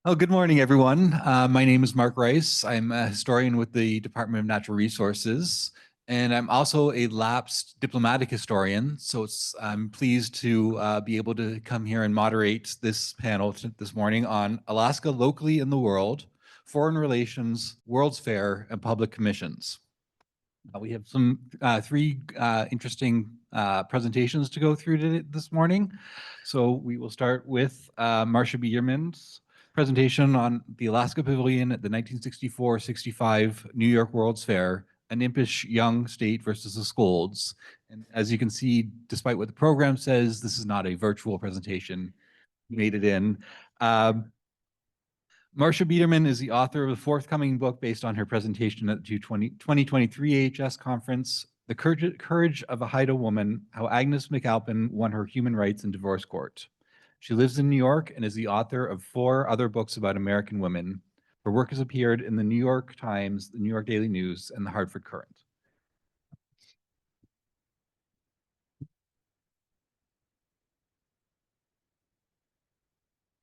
Oh, good morning, everyone. My name is Mark Rice. I'm a historian with the Department of Natural Resources, and I'm also a lapsed diplomatic historian. So I'm pleased to be able to come here and moderate this panel this morning on Alaska locally in the world, foreign relations, World's Fair, and public commissions. We have three interesting presentations to go through this morning. So we will start with Marcia Biederman's presentation on the Alaska Pavilion at the 1964-65 New York World's Fair, an impish young state versus the Scolds. And as you can see, despite what the program says, this is not a virtual presentation. We made it in. Marcia Biederman is the author of the forthcoming book based on her presentation at the 2023 AHS conference, The Courage of a Haida Woman, How Agnes McAlpin Won Her Human Rights in Divorce Court. She lives in New York and is the author of 4 other books about American women. Her work has appeared in the New York Times, the New York Daily News, and the Hartford Courant.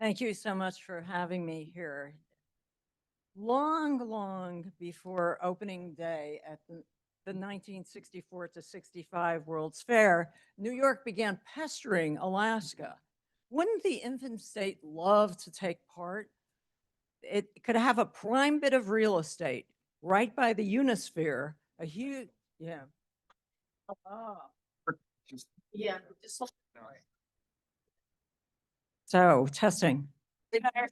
Thank you so much for having me here. Long before opening day at the 1964 to 65 World's Fair, New York began pestering Alaska. Wouldn't the infant state love to take part? It could have a prime bit of real estate right by the Unisphere, a huge, yeah. Yeah. So testing.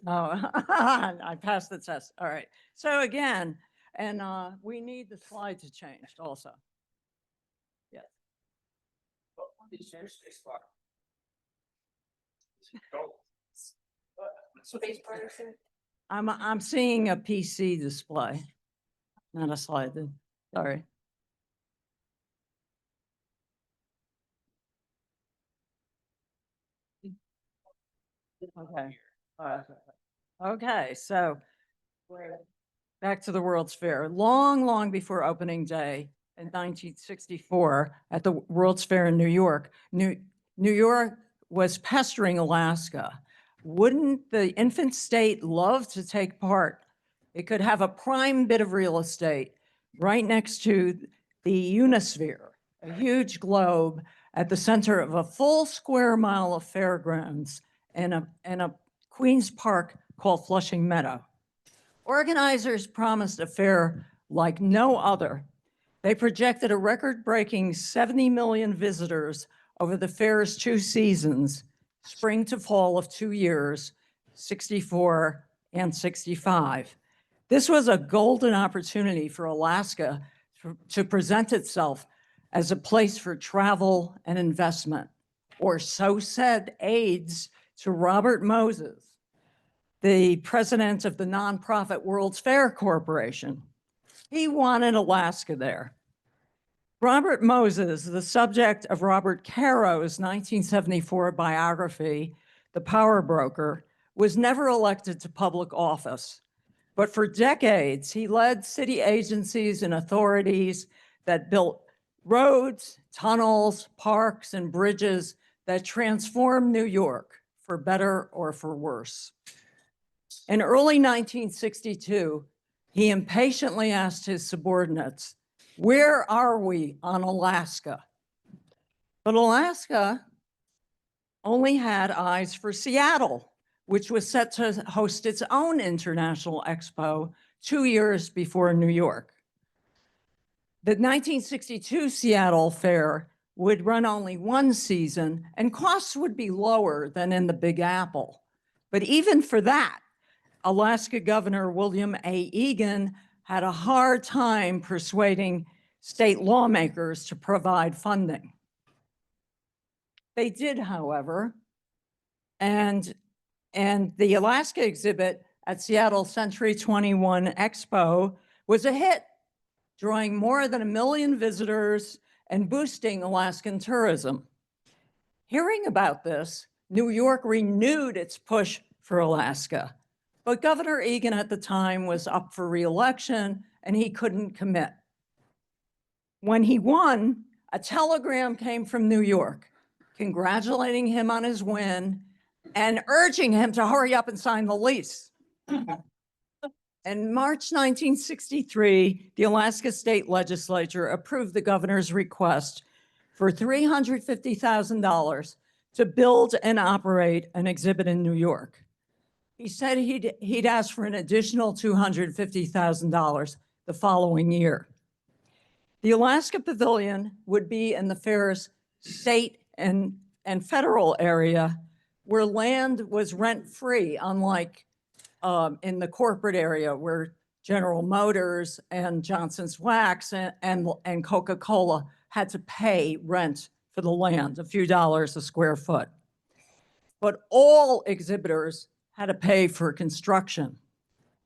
Oh, I passed the test. All right. So again, and we need the slide to change also. Yes. I'm seeing a PC display, not a slide. Sorry. Okay. Okay, so back to the World's Fair. Long before opening day in 1964 at the World's Fair in New York, New York was pestering Alaska. Wouldn't the infant state love to take part? It could have a prime bit of real estate right next to the Unisphere, a huge globe at the center of a full square mile of fairgrounds and a Queens Park called Flushing Meadow. Organizers promised a fair like no other. They projected a record-breaking 70 million visitors over the fair's 2 seasons, spring to fall of 2 years, 64 and 65. This was a golden opportunity for Alaska to present itself as a place for travel and investment, or so said aides to Robert Moses, the president of the nonprofit World's Fair Corporation. He wanted Alaska there. Robert Moses, the subject of Robert Caro's 1974 biography, The Power Broker, was never elected to public office. But for decades, he led city agencies and authorities that built roads, tunnels, parks, and bridges that transformed New York for better or for worse. In early 1962, he impatiently asked his subordinates, "Where are we on Alaska?" But Alaska only had eyes for Seattle, which was set to host its own international expo 2 years before New York. The 1962 Seattle Fair would run only 1 season and costs would be lower than in the Big Apple. But even for that, Alaska Governor William A. Egan had a hard time persuading state lawmakers to provide funding. They did, however, and the Alaska exhibit at Seattle Century 21 Expo was a hit, drawing more than 1 million visitors and boosting Alaskan tourism. Hearing about this, New York renewed its push for Alaska. But Governor Egan at the time was up for re-election and he couldn't commit. When he won, a telegram came from New York, congratulating him on his win and urging him to hurry up and sign the lease. In March 1963, the Alaska State Legislature approved the governor's request for $350,000 to build and operate an exhibit in New York. He said he'd ask for an additional $250,000 the following year. The Alaska Pavilion would be in the fair's state and federal area where land was rent-free, unlike in the corporate area where General Motors and Johnson's Wax and Coca-Cola had to pay rent for the land, a few dollars a square foot. But all exhibitors had to pay for construction.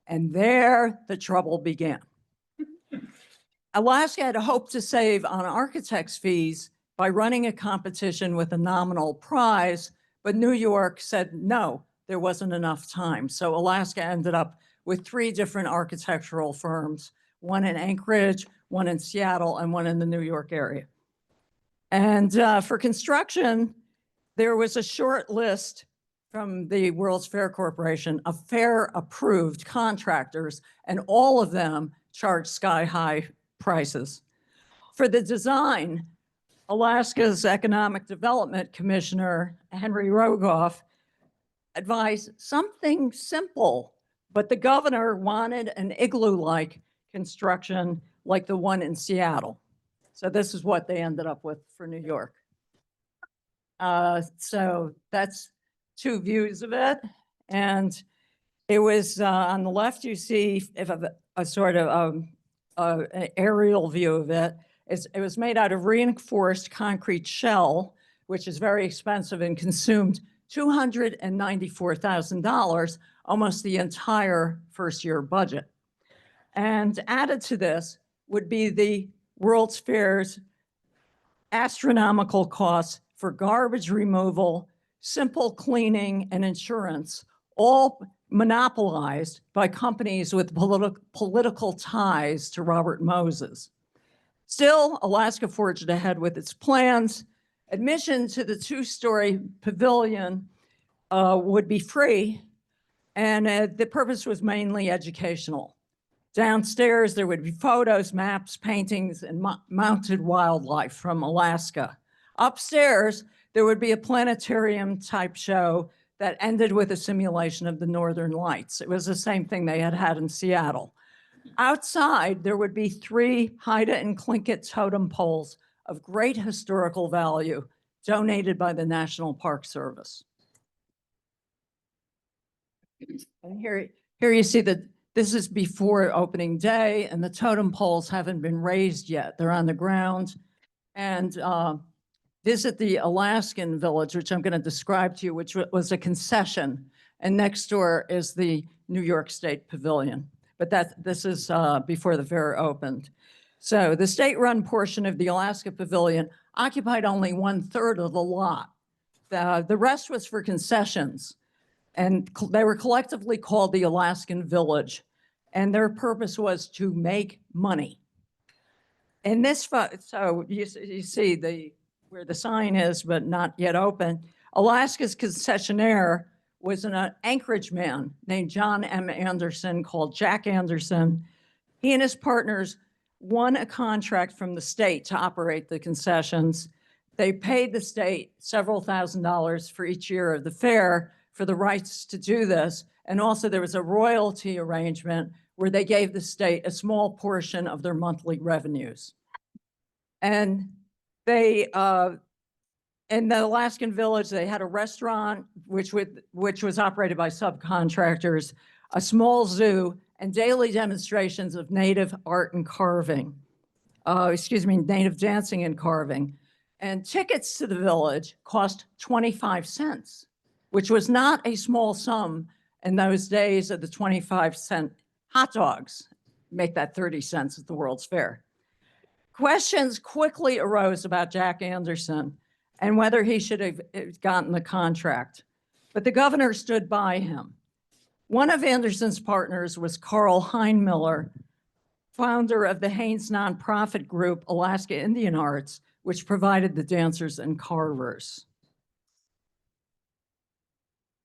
And there the trouble began. Alaska had hoped to save on architect's fees by running a competition with a nominal prize, but New York said no, there wasn't enough time. So Alaska ended up with 3 different architectural firms, one in Anchorage, one in Seattle, and one in the New York area. And for construction, there was a short list from the World's Fair Corporation of fair-approved contractors, and all of them charged sky-high prices. For the design, Alaska's Economic Development Commissioner, Henry Rogoff, advised something simple, but the governor wanted an igloo-like construction like the one in Seattle. So this is what they ended up with for New York. So that's 2 views of it. And it was on the left, you see a sort of an aerial view of it. It was made out of reinforced concrete shell, which is very expensive and consumed $294,000, almost the entire first-year budget. And added to this would be the World's Fair's astronomical costs for garbage removal, simple cleaning, and insurance, all monopolized by companies with political ties to Robert Moses. Still, Alaska forged ahead with its plans. Admission to the 2-story pavilion would be free, and the purpose was mainly educational. Downstairs, there would be photos, maps, paintings, and mounted wildlife from Alaska. Upstairs, there would be a planetarium-type show that ended with a simulation of the Northern Lights. It was the same thing they had in Seattle. Outside, there would be 3 Haida and Tlingit totem poles of great historical value donated by the National Park Service. And here you see that this is before opening day, and the totem poles haven't been raised yet. They're on the ground. And visit the Alaskan Village, which I'm going to describe to you, which was a concession. And next door is the New York State Pavilion. But this is before the fair opened. So the state-run portion of the Alaska Pavilion occupied only 1/3 of the lot. The rest was for concessions, and they were collectively called the Alaskan Village, and their purpose was to make money. And this, so you see where the sign is, but not yet open. Alaska's concessionaire was an Anchorage man named John M. Anderson, called Jack Anderson. He and his partners won a contract from the state to operate the concessions. They paid the state several $1,000s for each year of the fair for the rights to do this. And also there was a royalty arrangement where they gave the state a small portion of their monthly revenues. And they, in the Alaskan Village, they had a restaurant, which was operated by subcontractors, a small zoo, and daily demonstrations of native art and carving. Native dancing and carving. And tickets to the village cost 25 cents, which was not a small sum in those days of the 25-cent hot dogs. Make that 30 cents at the World's Fair. Questions quickly arose about Jack Anderson and whether he should have gotten the contract, but the governor stood by him. One of Anderson's partners was Carl Heinmiller, founder of the Haynes nonprofit group, Alaska Indian Arts, which provided the dancers and carvers.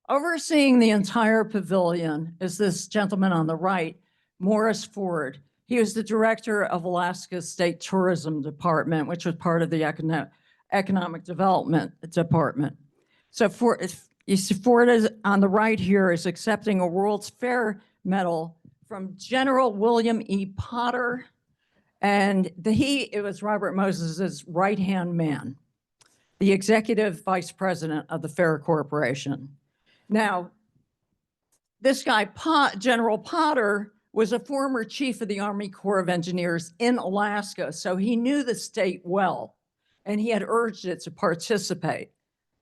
Overseeing the entire pavilion is this gentleman on the right, Morris Ford. He was the director of Alaska State Tourism Department, which was part of the Economic Development Department. So you see Ford is on the right here is accepting a World's Fair medal from General William E. Potter. And it was Robert Moses's right-hand man, the executive vice president of the Fair Corporation. Now, this guy, General Potter, was a former chief of the Army Corps of Engineers in Alaska, so he knew the state well, and he had urged it to participate.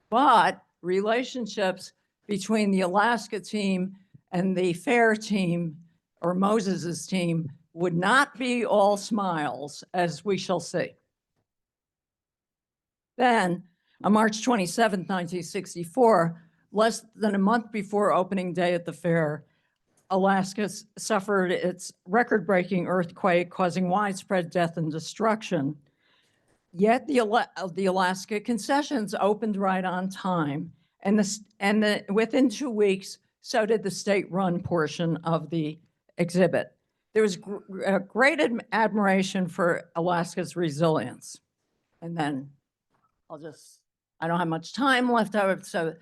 But relationships between the Alaska team and the Fair team, or Moses's team, would not be all smiles, as we shall see. Then, on March 27, 1964, less than a month before opening day at the fair, Alaska suffered its record-breaking earthquake, causing widespread death and destruction. Yet the Alaska concessions opened right on time, and within 2 weeks, so did the state-run portion of the exhibit. There was great admiration for Alaska's resilience. And then I don't have much time left over, so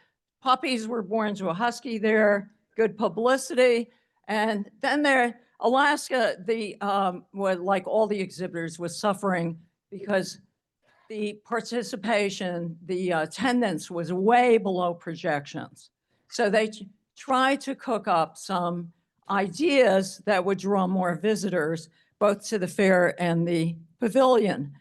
puppies were born to a husky there, good publicity. And then Alaska, like all the exhibitors, was suffering because the participation, the attendance was way below projections. So they tried to cook up some ideas that would draw more visitors, both to the fair and the pavilion,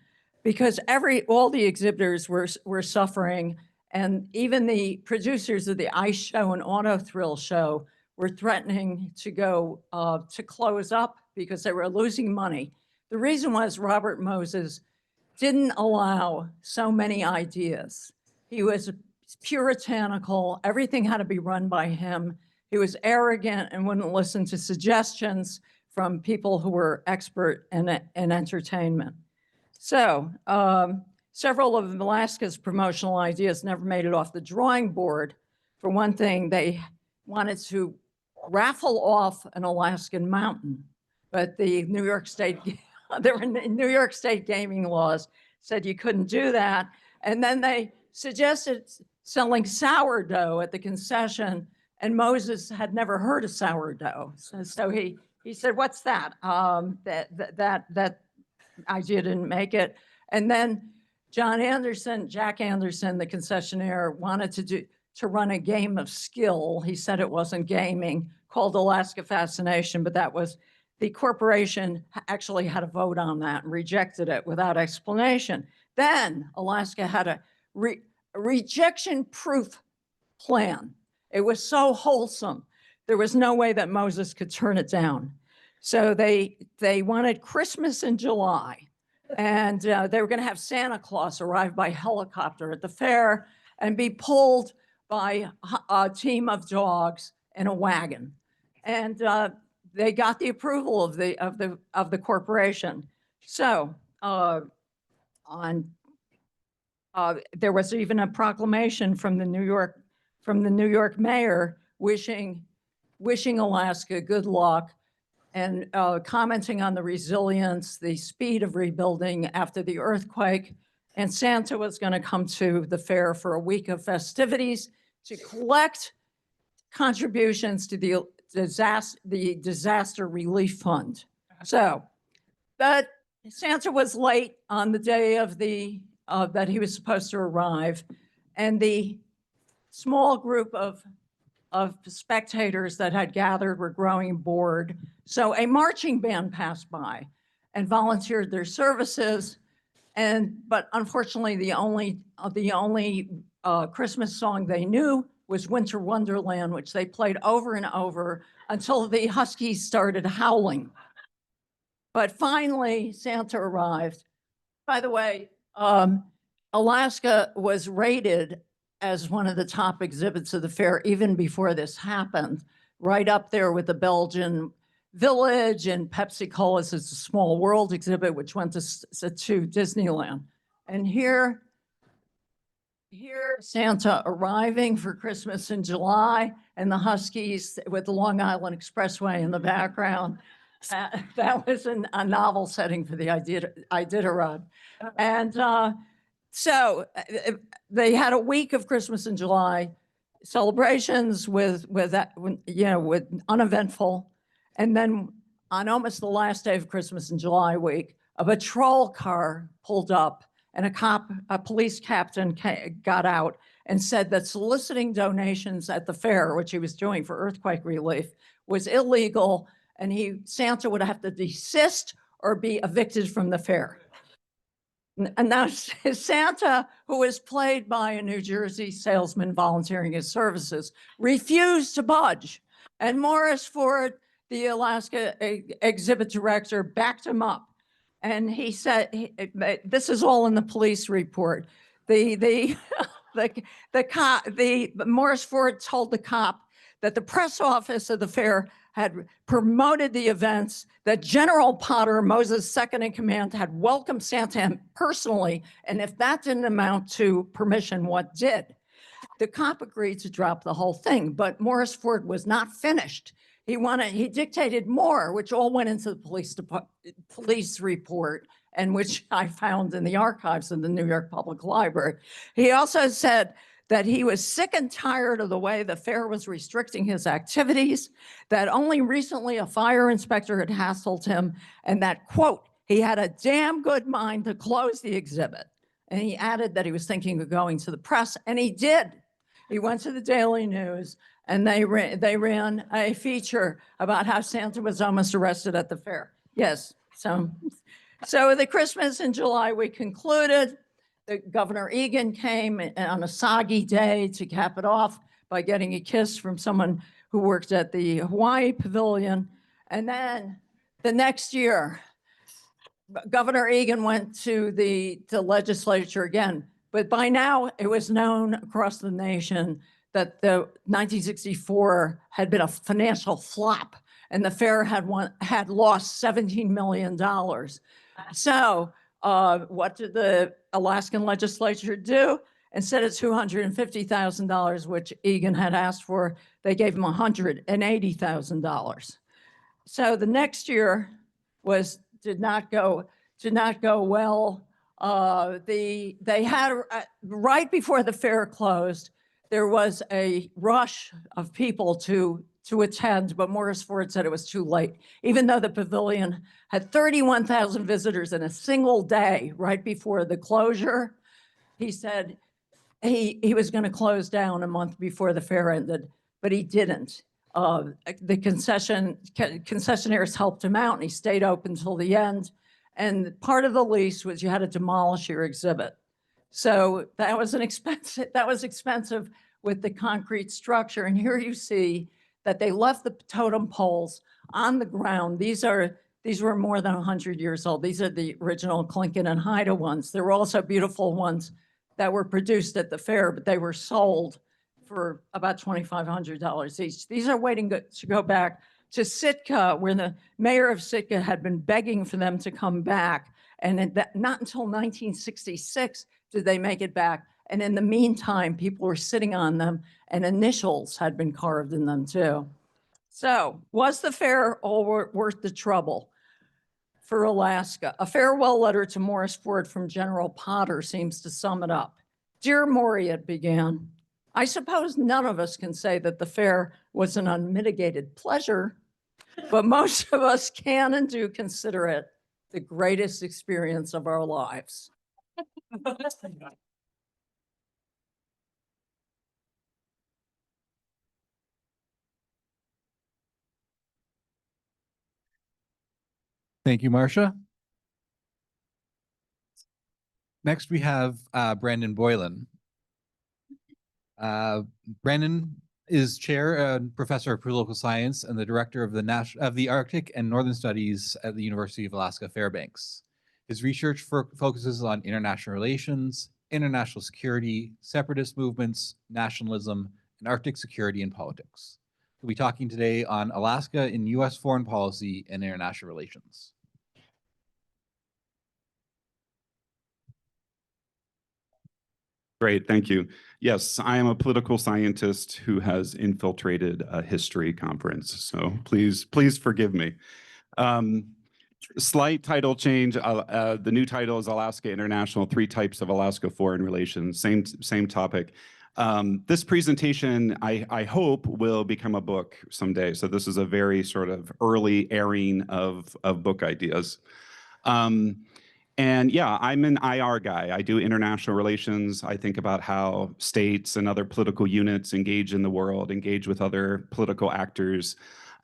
because all the exhibitors were suffering, and even the producers of the ice show and auto thrill show were threatening to go to close up because they were losing money. The reason was Robert Moses didn't allow so many ideas. He was puritanical. Everything had to be run by him. He was arrogant and wouldn't listen to suggestions from people who were expert in entertainment. So several of Alaska's promotional ideas never made it off the drawing board. For one thing, they wanted to raffle off an Alaskan mountain, but the New York State gaming laws said you couldn't do that. And then they suggested selling sourdough at the concession, and Moses had never heard of sourdough. So he said, "What's that?" That idea didn't make it. And then Jack Anderson, the concessionaire, wanted to run a game of skill. He said it wasn't gaming, called Alaska Fascination, but that was, the corporation actually had a vote on that and rejected it without explanation. Then Alaska had a rejection-proof plan. It was so wholesome. There was no way that Moses could turn it down. So they wanted Christmas in July, and they were going to have Santa Claus arrive by helicopter at the fair and be pulled by a team of dogs in a wagon. And they got the approval of the corporation. So there was even a proclamation from the New York mayor wishing Alaska good luck, and commenting on the resilience, the speed of rebuilding after the earthquake. And Santa was going to come to the fair for a week of festivities to collect contributions to the disaster relief fund. So, but Santa was late on the day of that he was supposed to arrive, and the small group of spectators that had gathered were growing bored. So a marching band passed by and volunteered their services. But unfortunately, the only Christmas song they knew was Winter Wonderland, which they played over and over until the huskies started howling. But finally, Santa arrived. By the way, Alaska was rated as one of the top exhibits of the fair even before this happened, right up there with the Belgian Village and Pepsi Cola's is a Small World exhibit, which went to Disneyland. And here Here, Santa arriving for Christmas in July, and the Huskies with the Long Island Expressway in the background. That was a novel setting for the Iditarod. And so they had a week of Christmas in July, celebrations with uneventful. And then on almost the last day of Christmas in July week, a patrol car pulled up and a police captain got out and said that soliciting donations at the fair, which he was doing for earthquake relief, was illegal, and Santa would have to desist or be evicted from the fair. And now Santa, who is played by a New Jersey salesman volunteering his services, refused to budge. And Morris Ford, the Alaska exhibit director, backed him up. And he said, this is all in the police report. The Morris Ford told the cop that the press office of the fair had promoted the events, that General Potter, Moses' second in command, had welcomed Santa personally, and if that didn't amount to permission, what did? The cop agreed to drop the whole thing, but Morris Ford was not finished. He dictated more, which all went into the police report, and which I found in the archives of the New York Public Library. He also said that he was sick and tired of the way the fair was restricting his activities, that only recently a fire inspector had hassled him, and that, quote, he had a damn good mind to close the exhibit. And he added that he was thinking of going to the press, and he did. He went to the Daily News, and they ran a feature about how Santa was almost arrested at the fair. Yes, so the Christmas in July we concluded. Governor Egan came on a soggy day to cap it off by getting a kiss from someone who worked at the Hawaii Pavilion. And then the next year, Governor Egan went to the legislature again. But by now, it was known across the nation that the 1964 had been a financial flop, and the fair had lost $17 million. So what did the Alaskan legislature do? Instead of $250,000, which Egan had asked for, they gave him $180,000. So the next year did not go well. They had right before the fair closed, there was a rush of people to attend, but Morris Ford said it was too late. Even though the pavilion had 31,000 visitors in a single day right before the closure, he said he was going to close down a month before the fair ended, but he didn't. The concessionaires helped him out, and he stayed open until the end. And part of the lease was you had to demolish your exhibit. So that was expensive with the concrete structure. And here you see that they left the totem poles on the ground. These were more than 100 years old. These are the original Clinton and Haida ones. There were also beautiful ones that were produced at the fair, but they were sold for about $2,500 each. These are waiting to go back to Sitka, where the mayor of Sitka had been begging for them to come back. And not until 1966 did they make it back. And in the meantime, people were sitting on them, and initials had been carved in them too. So was the fair all worth the trouble for Alaska? A farewell letter to Morris Ford from General Potter seems to sum it up. Dear Maury, it began, I suppose none of us can say that the fair was an unmitigated pleasure, but most of us can and do consider it the greatest experience of our lives. Thank you, Marcia. Next, we have Brandon Boylan. Brandon is chair and professor of political science and the director of the Arctic and Northern Studies at the University of Alaska Fairbanks. His research focuses on international relations, international security, separatist movements, nationalism, and Arctic security and politics. We'll be talking today on Alaska in U.S. foreign policy and international relations. Great, thank you. Yes, I am a political scientist who has infiltrated a history conference, so please forgive me. Slight title change. The new title is Alaska International: Three Types of Alaska Foreign Relations. Same topic. This presentation, I hope, will become a book someday. So this is a very sort of early airing of book ideas. And yeah, I'm an IR guy. I do international relations. I think about how states and other political units engage in the world, engage with other political actors.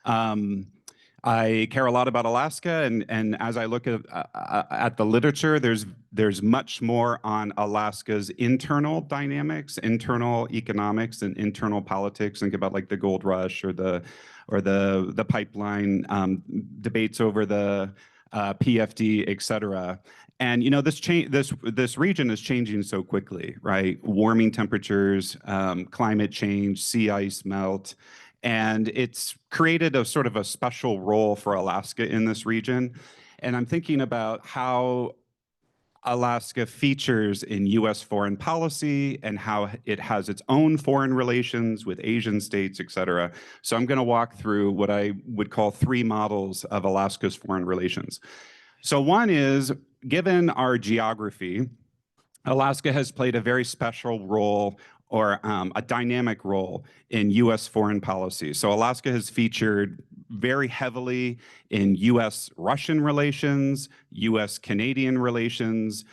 I care a lot about Alaska, and as I look at the literature, there's much more on Alaska's internal dynamics, internal economics, and internal politics. Think about like the gold rush or the pipeline debates over the PFD, et cetera. And you know, this region is changing so quickly, right? Warming temperatures, climate change, sea ice melt, and it's created a sort of a special role for Alaska in this region. And I'm thinking about how Alaska features in US foreign policy and how it has its own foreign relations with Asian states, et cetera. So I'm going to walk through what I would call three models of Alaska's foreign relations. So one is, given our geography, Alaska has played a very special role, or a dynamic role, in US foreign policy. So Alaska has featured very heavily in US-Russian relations, US-Canadian relations.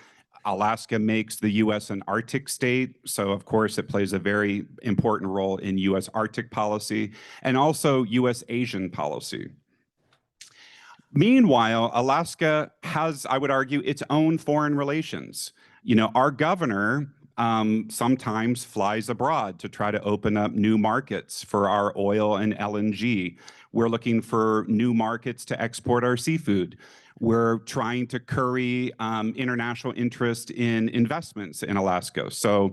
Alaska makes the US an Arctic state, so of course it plays a very important role in US Arctic policy, and also US Asian policy. Meanwhile, Alaska has, I would argue, its own foreign relations. You know, our governor sometimes flies abroad to try to open up new markets for our oil and LNG. We're looking for new markets to export our seafood. We're trying to curry international interest in investments in Alaska. So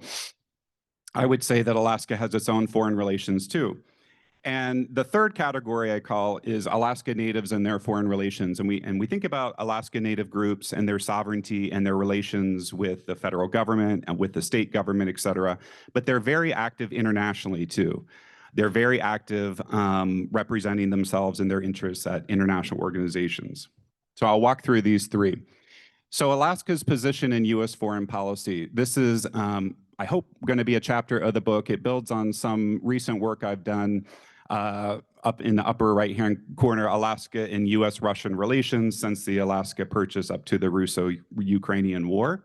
I would say that Alaska has its own foreign relations too. And the third category I call is Alaska Natives and their foreign relations. And we think about Alaska Native groups and their sovereignty and their relations with the federal government and with the state government, et cetera. But they're very active internationally too. They're very active representing themselves and their interests at international organizations. So I'll walk through these three. So Alaska's position in US foreign policy. This is, I hope, going to be a chapter of the book. It builds on some recent work I've done up in the upper right-hand corner, Alaska and US-Russian relations since the Alaska Purchase up to the Russo-Ukrainian War.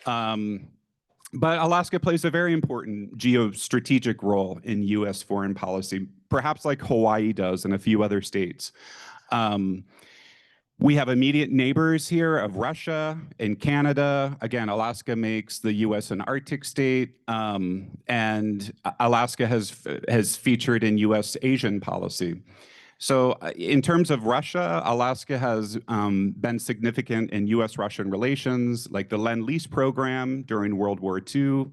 But Alaska plays a very important geostrategic role in US foreign policy, perhaps like Hawaii does and a few other states. We have immediate neighbors here of Russia and Canada. Again, Alaska makes the US an Arctic state, and Alaska has featured in US Asian policy. So in terms of Russia, Alaska has been significant in US-Russian relations, like the Lend-Lease program during World War II,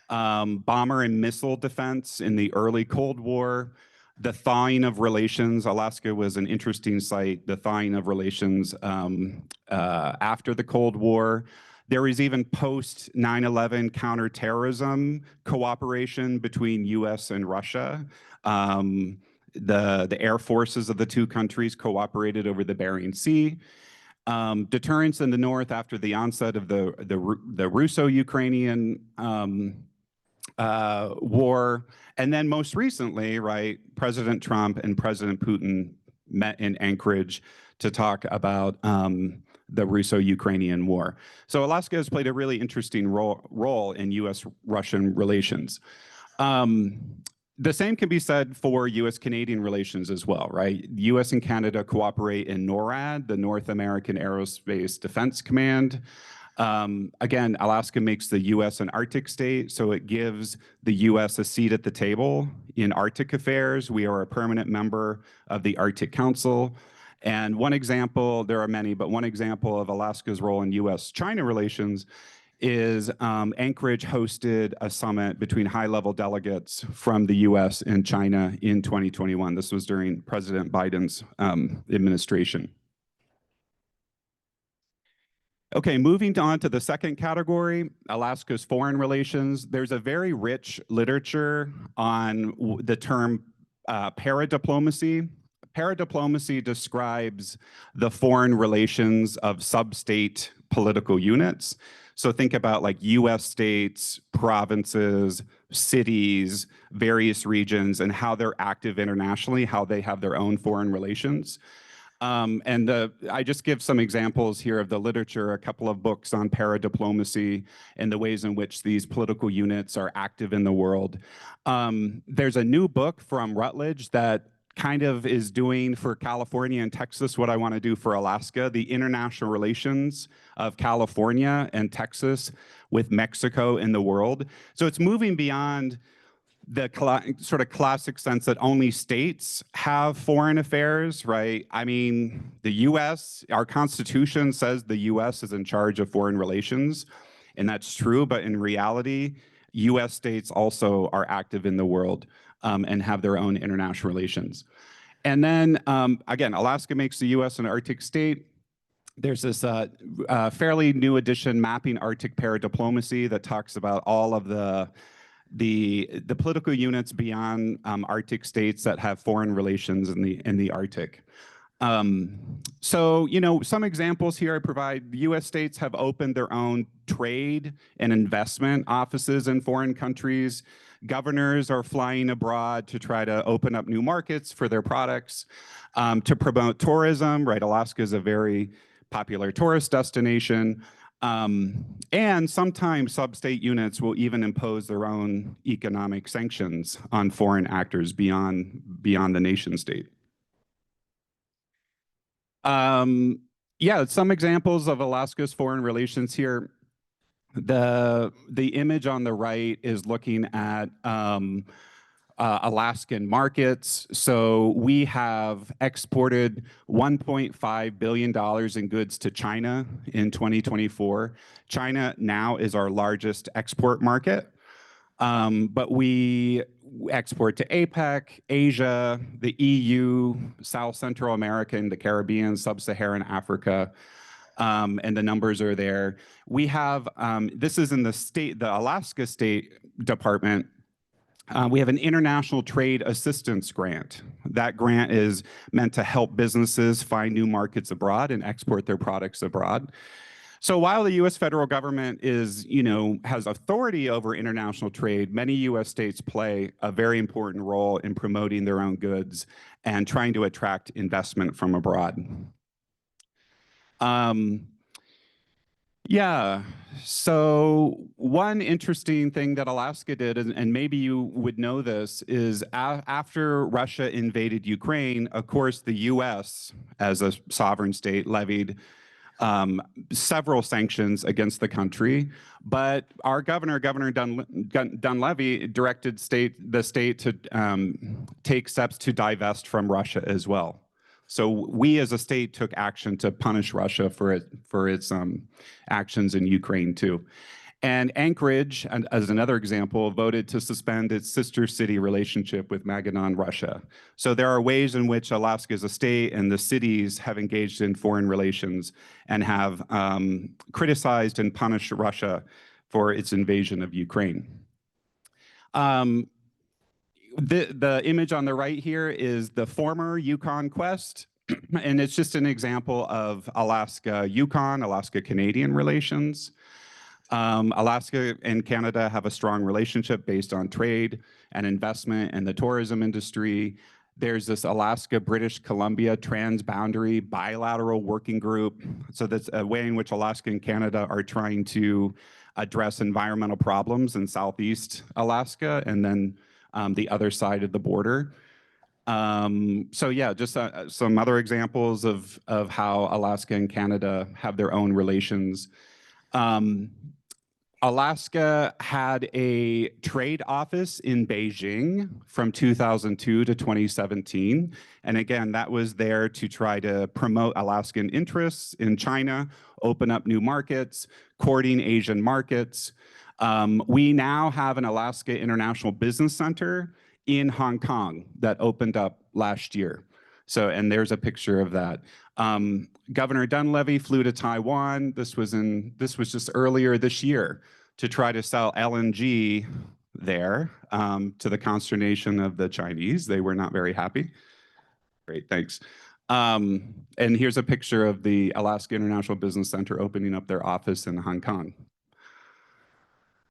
bomber and missile defense in the early Cold War, the thawing of relations. Alaska was an interesting site, the thawing of relations after the Cold War. There was even post 9/11 counterterrorism cooperation between US and Russia. The air forces of the two countries cooperated over the Bering Sea. Deterrence in the north after the onset of the Russo-Ukrainian war. And then most recently, right, President Trump and President Putin met in Anchorage to talk about the Russo-Ukrainian war. So Alaska has played a really interesting role in US-Russian relations. The same can be said for US-Canadian relations as well, right? US and Canada cooperate in NORAD, the North American Aerospace Defense Command. Again, Alaska makes the US an Arctic state, so it gives the US a seat at the table in Arctic affairs. We are a permanent member of the Arctic Council. And one example, there are many, but one example of Alaska's role in US-China relations is Anchorage hosted a summit between high-level delegates from the US and China in 2021. This was during President Biden's administration. Okay, moving on to the second category, Alaska's foreign relations. There's a very rich literature on the term paradiplomacy. Paradiplomacy describes the foreign relations of sub-state political units. So think about like US states, provinces, cities, various regions, and how they're active internationally, how they have their own foreign relations. I just give some examples here of the literature, a couple of books on paradiplomacy and the ways in which these political units are active in the world. There's a new book from Routledge that kind of is doing for California and Texas what I want to do for Alaska, the international relations of California and Texas with Mexico in the world. So it's moving beyond the sort of classic sense that only states have foreign affairs, right? I mean, the US, our Constitution says the US is in charge of foreign relations, and that's true, but in reality, US states also are active in the world and have their own international relations. And then, again, Alaska makes the US an Arctic state. There's this fairly new edition, Mapping Arctic Paradiplomacy, that talks about all of the political units beyond Arctic states that have foreign relations in the Arctic. So, you know, some examples here I provide. The US states have opened their own trade and investment offices in foreign countries. Governors are flying abroad to try to open up new markets for their products, to promote tourism, right? Alaska is a very popular tourist destination. And sometimes sub-state units will even impose their own economic sanctions on foreign actors beyond the nation state. Yeah, some examples of Alaska's foreign relations here. The image on the right is looking at Alaskan markets. So we have exported $1.5 billion in goods to China in 2024. China now is our largest export market, but we export to APEC, Asia, the EU, South Central America, and the Caribbean, Sub-Saharan Africa. And the numbers are there. We have, this is in the Alaska State Department. We have an international trade assistance grant. That grant is meant to help businesses find new markets abroad and export their products abroad. So while the US federal government is, you know, has authority over international trade, many US states play a very important role in promoting their own goods and trying to attract investment from abroad. Yeah, so one interesting thing that Alaska did, and maybe you would know this, is after Russia invaded Ukraine, of course, the US, as a sovereign state, levied several sanctions against the country. But our Governor Dunleavy, directed the state to take steps to divest from Russia as well. So we as a state took action to punish Russia for its actions in Ukraine too. And Anchorage, as another example, voted to suspend its sister city relationship with Magadan, Russia. So there are ways in which Alaska as a state and the cities have engaged in foreign relations and have criticized and punished Russia for its invasion of Ukraine. The image on the right here is the former Yukon Quest, and it's just an example of Alaska-Yukon, Alaska-Canadian relations. Alaska and Canada have a strong relationship based on trade and investment and the tourism industry. There's this Alaska-British Columbia transboundary bilateral working group. So that's a way in which Alaska and Canada are trying to address environmental problems in Southeast Alaska and then the other side of the border. So yeah, just some other examples of how Alaska and Canada have their own relations. Alaska had a trade office in Beijing from 2002 to 2017. And again, that was there to try to promote Alaskan interests in China, open up new markets, courting Asian markets. We now have an Alaska International Business Center in Hong Kong that opened up last year. So, and there's a picture of that. Governor Dunleavy flew to Taiwan. This was just earlier this year to try to sell LNG there, to the consternation of the Chinese. They were not very happy. Great, thanks. And here's a picture of the Alaska International Business Center opening up their office in Hong Kong.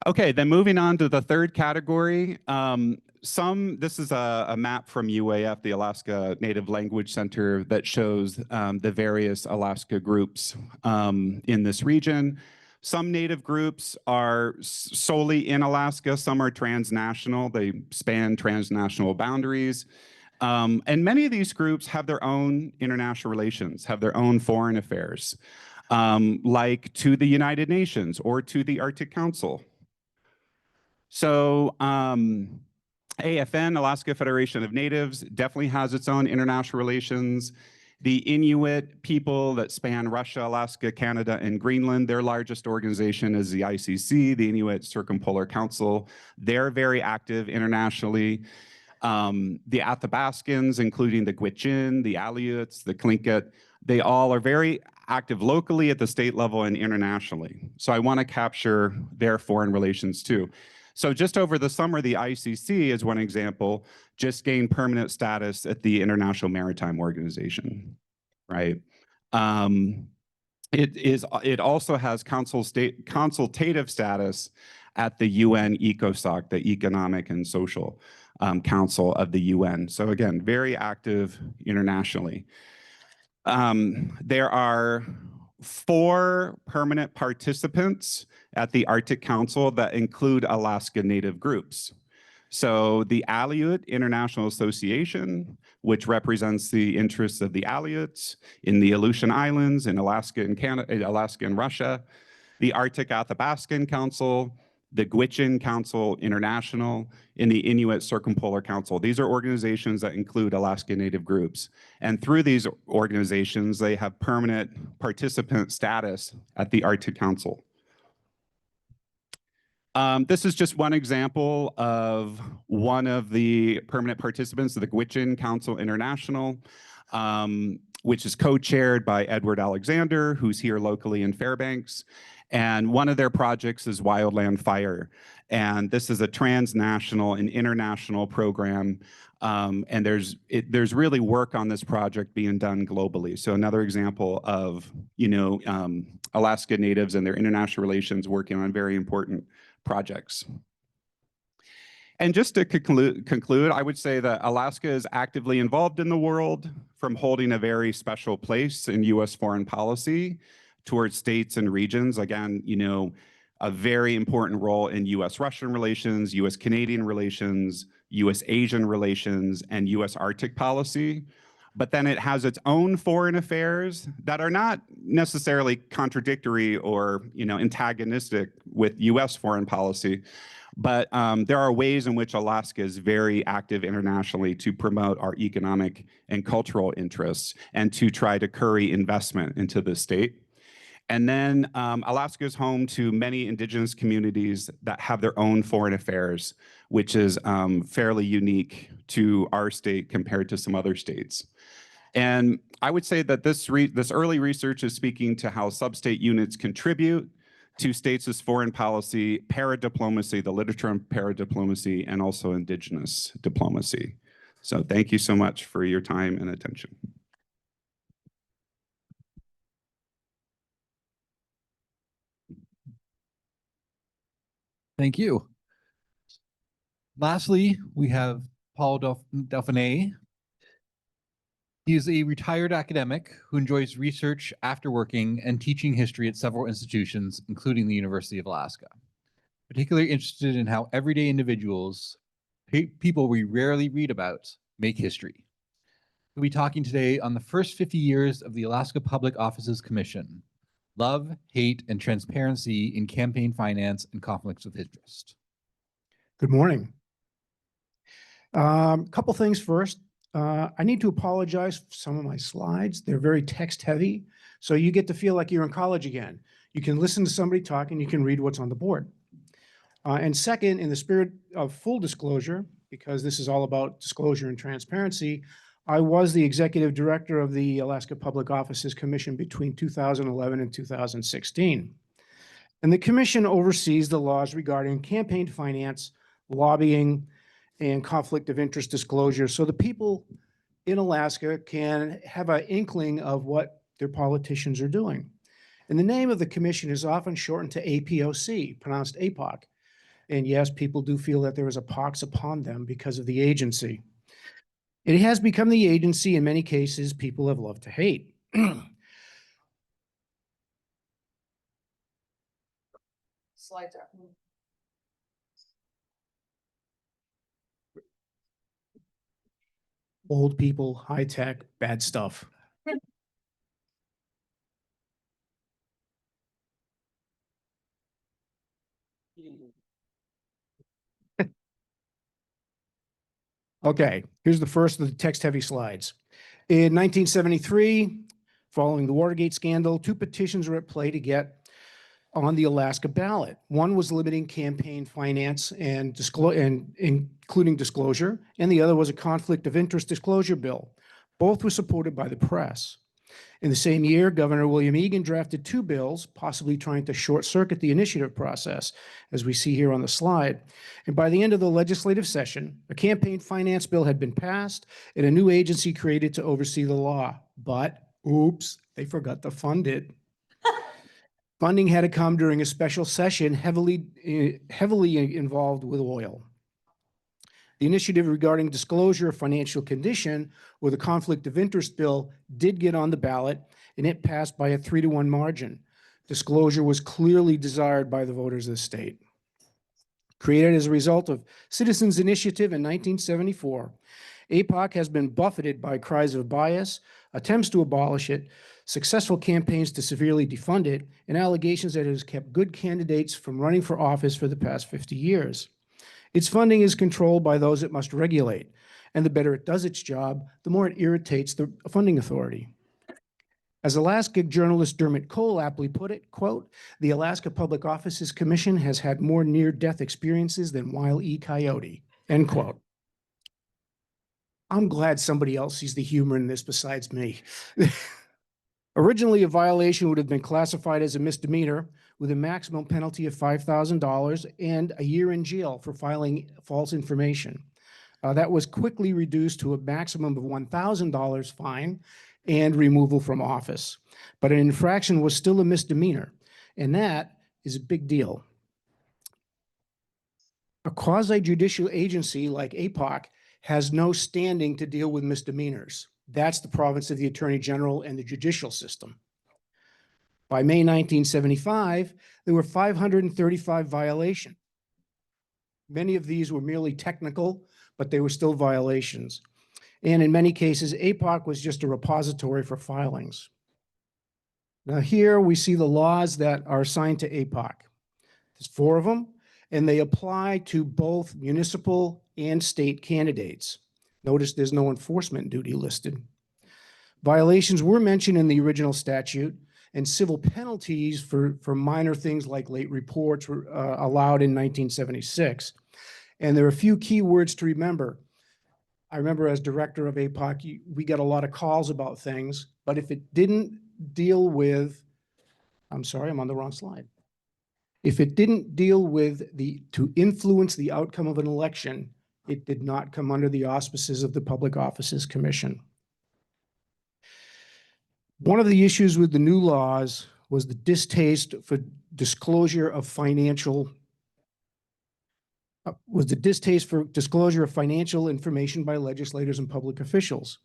Okay, then moving on to the third category. This is a map from UAF, the Alaska Native Language Center, that shows the various Alaska groups in this region. Some Native groups are solely in Alaska, some are transnational, they span transnational boundaries. And many of these groups have their own international relations, have their own foreign affairs, like to the United Nations or to the Arctic Council. So AFN, Alaska Federation of Natives, definitely has its own international relations. The Inuit people that span Russia, Alaska, Canada, and Greenland, their largest organization is the ICC, the Inuit Circumpolar Council. They're very active internationally. The Athabascans, including the Gwich'in, the Aleuts, the Tlingit, they all are very active locally at the state level and internationally. So I want to capture their foreign relations too. So just over the summer, the ICC, as one example, just gained permanent status at the International Maritime Organization, right? It also has consultative status at the UN ECOSOC, the Economic and Social Council of the UN. So again, very active internationally. There are 4 permanent participants at the Arctic Council that include Alaska Native groups. So the Aleut International Association, which represents the interests of the Aleuts in the Aleutian Islands, in Alaska and Canada, Alaska and Russia, the Arctic Athabascan Council, the Gwich'in Council International, and the Inuit Circumpolar Council. These are organizations that include Alaska Native groups. And through these organizations, they have permanent participant status at the Arctic Council. This is just one example of one of the permanent participants of the Gwich'in Council International, which is co-chaired by Edward Alexander, who's here locally in Fairbanks. And one of their projects is Wildland Fire. And this is a transnational and international program. And there's really work on this project being done globally. So another example of, Alaska Natives and their international relations working on very important projects. And just to conclude, I would say that Alaska is actively involved in the world, from holding a very special place in US foreign policy towards states and regions. Again, a very important role in US-Russian relations, US-Canadian relations, US-Asian relations, and US Arctic policy. But then it has its own foreign affairs that are not necessarily contradictory or antagonistic with US foreign policy. But there are ways in which Alaska is very active internationally to promote our economic and cultural interests and to try to curry investment into the state. And then Alaska is home to many indigenous communities that have their own foreign affairs, which is fairly unique to our state compared to some other states. And I would say that this early research is speaking to how sub-state units contribute to states' foreign policy, paradiplomacy, the literature on paradiplomacy, and also indigenous diplomacy. So thank you so much for your time and attention. Thank you. Lastly, we have Paul Dauphiné. He is a retired academic who enjoys research after working and teaching history at several institutions, including the University of Alaska. Particularly interested in how everyday individuals, people we rarely read about, make history. We'll be talking today on the first 50 years of the Alaska Public Offices Commission: love, hate, and transparency in campaign finance and conflicts of interest. Good morning. Couple things first. I need to apologize for some of my slides. They're very text heavy, so you get to feel like you're in college again. You can listen to somebody talk and you can read what's on the board. And second, in the spirit of full disclosure, because this is all about disclosure and transparency, I was the executive director of the Alaska Public Offices Commission between 2011 and 2016. And the commission oversees the laws regarding campaign finance, lobbying, and conflict of interest disclosure, so the people in Alaska can have an inkling of what their politicians are doing. And the name of the commission is often shortened to APOC, pronounced APOC. And yes, people do feel that there is a pox upon them because of the agency. It has become the agency in many cases people have loved to hate. Slide down. Old people, high tech, bad stuff. Okay, here's the first of the text-heavy slides. In 1973, following the Watergate scandal, two petitions were at play to get on the Alaska ballot. One was limiting campaign finance and including disclosure, and the other was a conflict of interest disclosure bill. Both were supported by the press. In the same year, Governor William Egan drafted two bills, possibly trying to short-circuit the initiative process, as we see here on the slide. And by the end of the legislative session, a campaign finance bill had been passed and a new agency created to oversee the law. But, oops, they forgot to fund it. Funding had to come during a special session heavily involved with oil. The initiative regarding disclosure of financial condition, or the conflict of interest bill, did get on the ballot, and it passed by a 3-to-1 margin. Disclosure was clearly desired by the voters of the state. Created as a result of Citizens Initiative in 1974, APOC has been buffeted by cries of bias, attempts to abolish it, successful campaigns to severely defund it, and allegations that it has kept good candidates from running for office for the past 50 years. Its funding is controlled by those it must regulate, and the better it does its job, the more it irritates the funding authority. As Alaska journalist Dermot Cole aptly put it, quote, "The Alaska Public Offices Commission has had more near-death experiences than Wile E. Coyote," end quote. I'm glad somebody else sees the humor in this besides me. Originally, a violation would have been classified as a misdemeanor with a maximum penalty of $5,000 and a year in jail for filing false information. That was quickly reduced to a maximum of $1,000 fine and removal from office. But an infraction was still a misdemeanor, and that is a big deal. A quasi-judicial agency like APOC has no standing to deal with misdemeanors. That's the province of the Attorney General and the judicial system. By May 1975, there were 535 violations. Many of these were merely technical, but they were still violations. And in many cases, APOC was just a repository for filings. Now here we see the laws that are assigned to APOC. There's 4 of them, and they apply to both municipal and state candidates. Notice there's no enforcement duty listed. Violations were mentioned in the original statute, and civil penalties for minor things like late reports were allowed in 1976. And there are a few key words to remember. I remember as director of APOC, we got a lot of calls about things, but if it didn't deal with, I'm sorry, I'm on the wrong slide. If it didn't deal with to influence the outcome of an election, it did not come under the auspices of the Public Offices Commission. One of the issues with the new laws was the distaste for disclosure of financial information by legislators and public officials.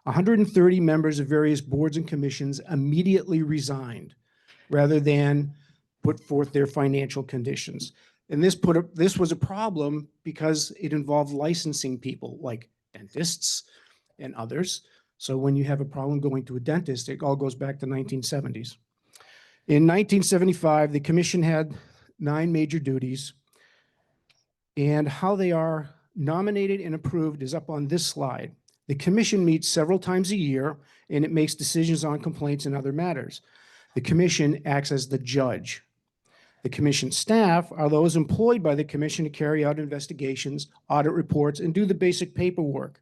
130 members of various boards and commissions immediately resigned rather than put forth their financial conditions. And this was a problem because it involved licensing people like dentists and others. So when you have a problem going to a dentist, it all goes back to 1970s. In 1975, the commission had 9 major duties, and how they are nominated and approved is up on this slide. The commission meets several times a year, and it makes decisions on complaints and other matters. The commission acts as the judge. The commission staff are those employed by the commission to carry out investigations, audit reports, and do the basic paperwork.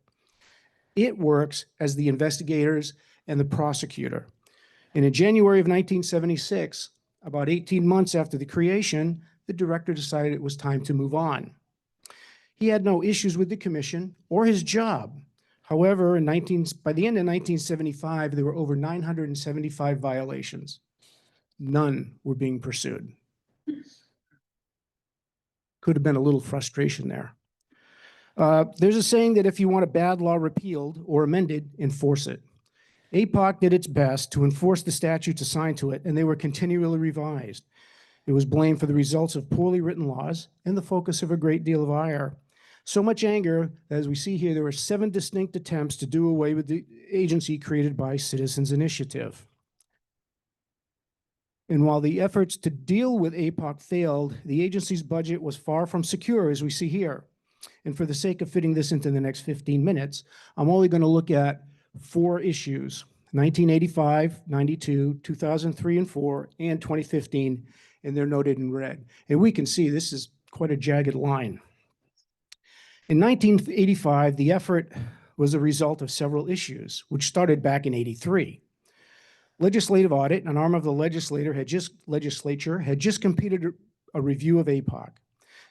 It works as the investigators and the prosecutor. And in January of 1976, about 18 months after the creation, the director decided it was time to move on. He had no issues with the commission or his job. However, by the end of 1975, there were over 975 violations. None were being pursued. Could have been a little frustration there. There's a saying that if you want a bad law repealed or amended, enforce it. APOC did its best to enforce the statutes assigned to it, and they were continually revised. It was blamed for the results of poorly written laws and the focus of a great deal of ire. So much anger, as we see here, there were 7 distinct attempts to do away with the agency created by Citizens Initiative. And while the efforts to deal with APOC failed, the agency's budget was far from secure, as we see here. And for the sake of fitting this into the next 15 minutes, I'm only going to look at 4 issues: 1985, 92, 2003 and 4, and 2015, and they're noted in red. And we can see this is quite a jagged line. In 1985, the effort was a result of several issues, which started back in '83. Legislative audit, an arm of the legislature, had just completed a review of APOC.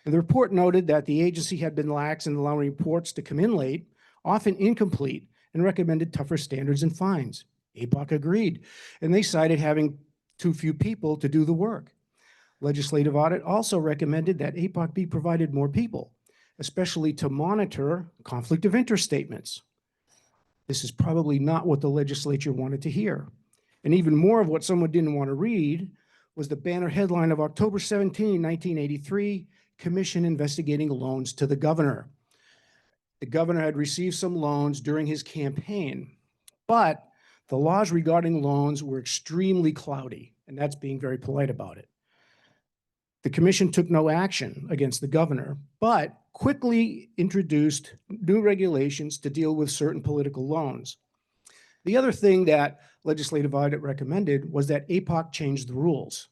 And the report noted that the agency had been lax in allowing reports to come in late, often incomplete, and recommended tougher standards and fines. APOC agreed, and they cited having too few people to do the work. Legislative audit also recommended that APOC be provided more people, especially to monitor conflict of interest statements. This is probably not what the legislature wanted to hear. And even more of what someone didn't want to read was the banner headline of October 17, 1983, Commission investigating loans to the governor. The governor had received some loans during his campaign, but the laws regarding loans were extremely cloudy, and that's being very polite about it. The commission took no action against the governor, but quickly introduced new regulations to deal with certain political loans. The other thing that legislative audit recommended was that APOC change the rules.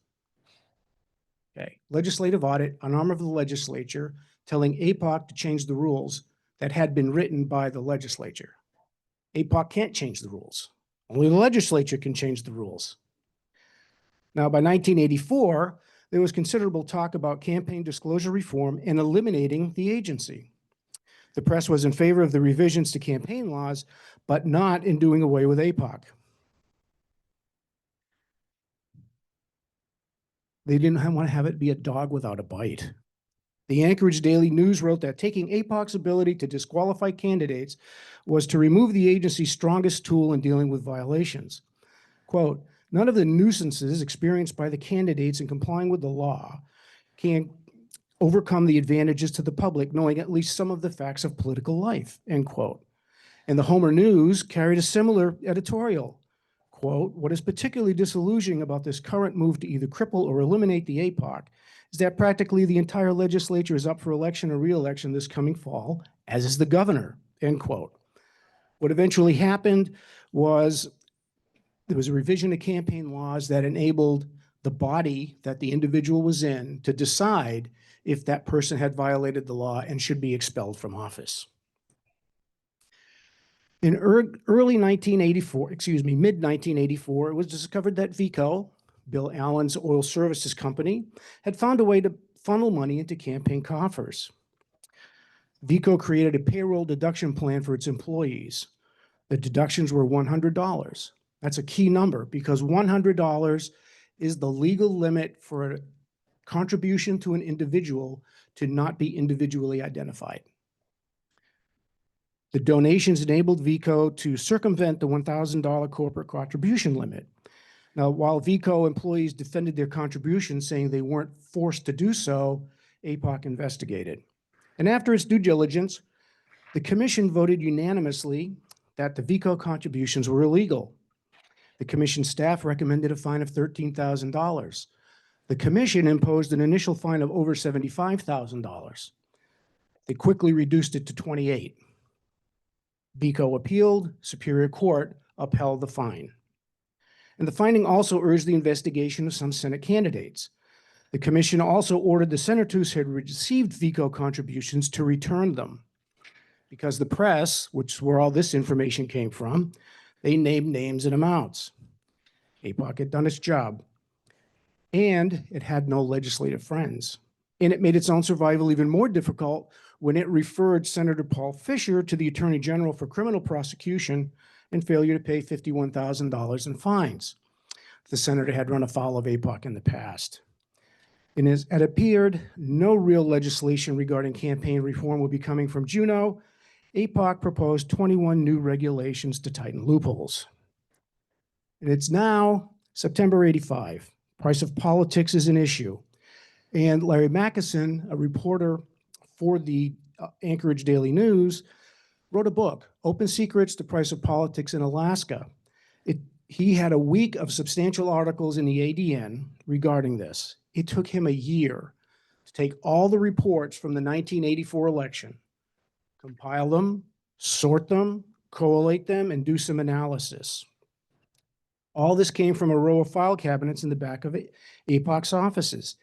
Okay, legislative audit, an arm of the legislature, telling APOC to change the rules that had been written by the legislature. APOC can't change the rules. Only the legislature can change the rules. Now, by 1984, there was considerable talk about campaign disclosure reform and eliminating the agency. The press was in favor of the revisions to campaign laws, but not in doing away with APOC. They didn't want to have it be a dog without a bite. The Anchorage Daily News wrote that taking APOC's ability to disqualify candidates was to remove the agency's strongest tool in dealing with violations. Quote, none of the nuisances experienced by the candidates in complying with the law can overcome the advantages to the public knowing at least some of the facts of political life, end quote. And the Homer News carried a similar editorial. Quote, what is particularly disillusioning about this current move to either cripple or eliminate the APOC is that practically the entire legislature is up for election or re-election this coming fall, as is the governor, end quote. What eventually happened was there was a revision of campaign laws that enabled the body that the individual was in to decide if that person had violated the law and should be expelled from office. In early 1984, mid-1984, it was discovered that VECO, Bill Allen's oil services company, had found a way to funnel money into campaign coffers. VECO created a payroll deduction plan for its employees. The deductions were $100. That's a key number because $100 is the legal limit for a contribution to an individual to not be individually identified. The donations enabled VECO to circumvent the $1,000 corporate contribution limit. Now, while VECO employees defended their contributions, saying they weren't forced to do so, APOC investigated. And after its due diligence, the commission voted unanimously that the VECO contributions were illegal. The commission staff recommended a fine of $13,000. The commission imposed an initial fine of over $75,000. They quickly reduced it to $28,000. VECO appealed, Superior Court upheld the fine. And the finding also urged the investigation of some Senate candidates. The commission also ordered the senators who had received VECO contributions to return them. because the press, which is where all this information came from, they named names and amounts. APOC had done its job, and it had no legislative friends. And it made its own survival even more difficult when it referred Senator Paul Fisher to the Attorney General for criminal prosecution and failure to pay $51,000 in fines. The senator had run afoul of APOC in the past. And as it appeared, no real legislation regarding campaign reform would be coming from Juneau. APOC proposed 21 new regulations to tighten loopholes. And it's now September '85. Price of politics is an issue. And Larry Mackison, a reporter for the Anchorage Daily News, wrote a book, Open Secrets, The Price of Politics in Alaska. He had a week of substantial articles in the ADN regarding this. It took him a year to take all the reports from the 1984 election, compile them, sort them, collate them, and do some analysis. All this came from a row of file cabinets in the back of APOC's offices.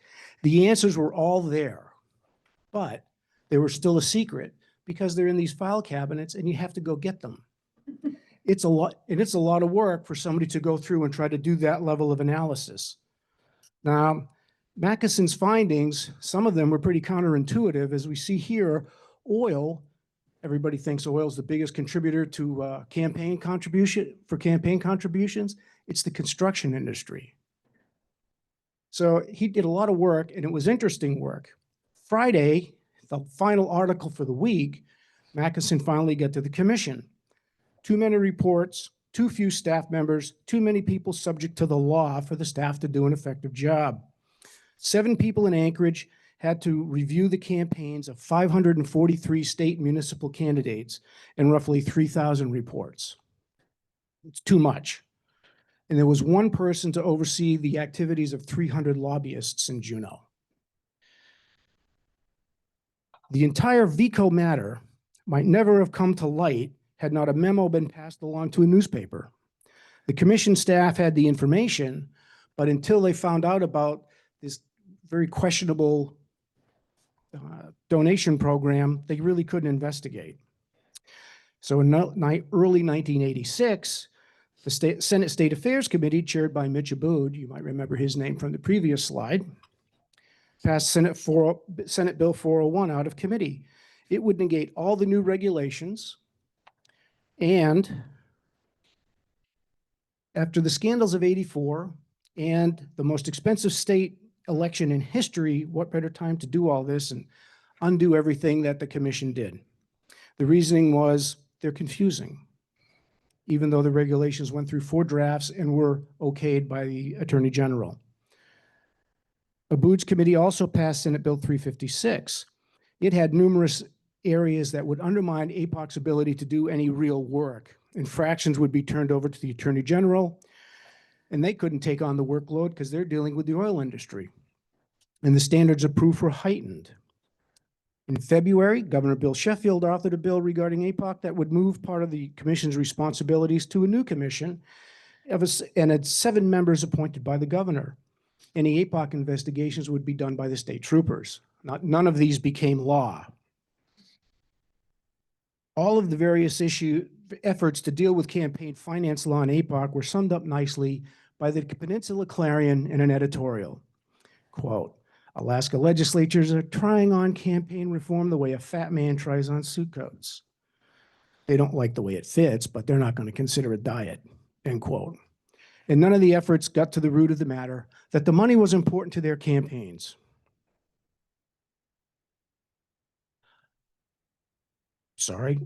The answers were all there, but they were still a secret because they're in these file cabinets and you have to go get them. It's a lot, and it's a lot of work for somebody to go through and try to do that level of analysis. Now, Mackison's findings, some of them were pretty counterintuitive. As we see here, oil, everybody thinks oil is the biggest contributor to campaign contributions. It's the construction industry. So he did a lot of work, and it was interesting work. Friday, the final article for the week, Mackison finally got to the commission. Too many reports, too few staff members, too many people subject to the law for the staff to do an effective job. 7 people in Anchorage had to review the campaigns of 543 state and municipal candidates and roughly 3,000 reports. It's too much. And there was 1 person to oversee the activities of 300 lobbyists in Juneau. The entire VICO matter might never have come to light had not a memo been passed along to a newspaper. The commission staff had the information, but until they found out about this very questionable donation program, they really couldn't investigate. So in early 1986, the Senate State Affairs Committee, chaired by Mitch Abood, you might remember his name from the previous slide, passed Senate Bill 401 out of committee. It would negate all the new regulations. And after the scandals of '84 and the most expensive state election in history, what better time to do all this and undo everything that the commission did? The reasoning was they're confusing, even though the regulations went through 4 drafts and were okayed by the Attorney General. Abood's committee also passed Senate Bill 356. It had numerous areas that would undermine APOC's ability to do any real work. Infractions would be turned over to the Attorney General, and they couldn't take on the workload because they're dealing with the oil industry. And the standards of proof were heightened. In February, Governor Bill Sheffield authored a bill regarding APOC that would move part of the commission's responsibilities to a new commission and had 7 members appointed by the governor. Any APOC investigations would be done by the state troopers. None of these became law. All of the various efforts to deal with campaign finance law in APOC were summed up nicely by the Peninsula Clarion in an editorial. Quote, Alaska legislatures are trying on campaign reform the way a fat man tries on suit coats. They don't like the way it fits, but they're not going to consider a diet, end quote. And none of the efforts got to the root of the matter, that the money was important to their campaigns. Sorry.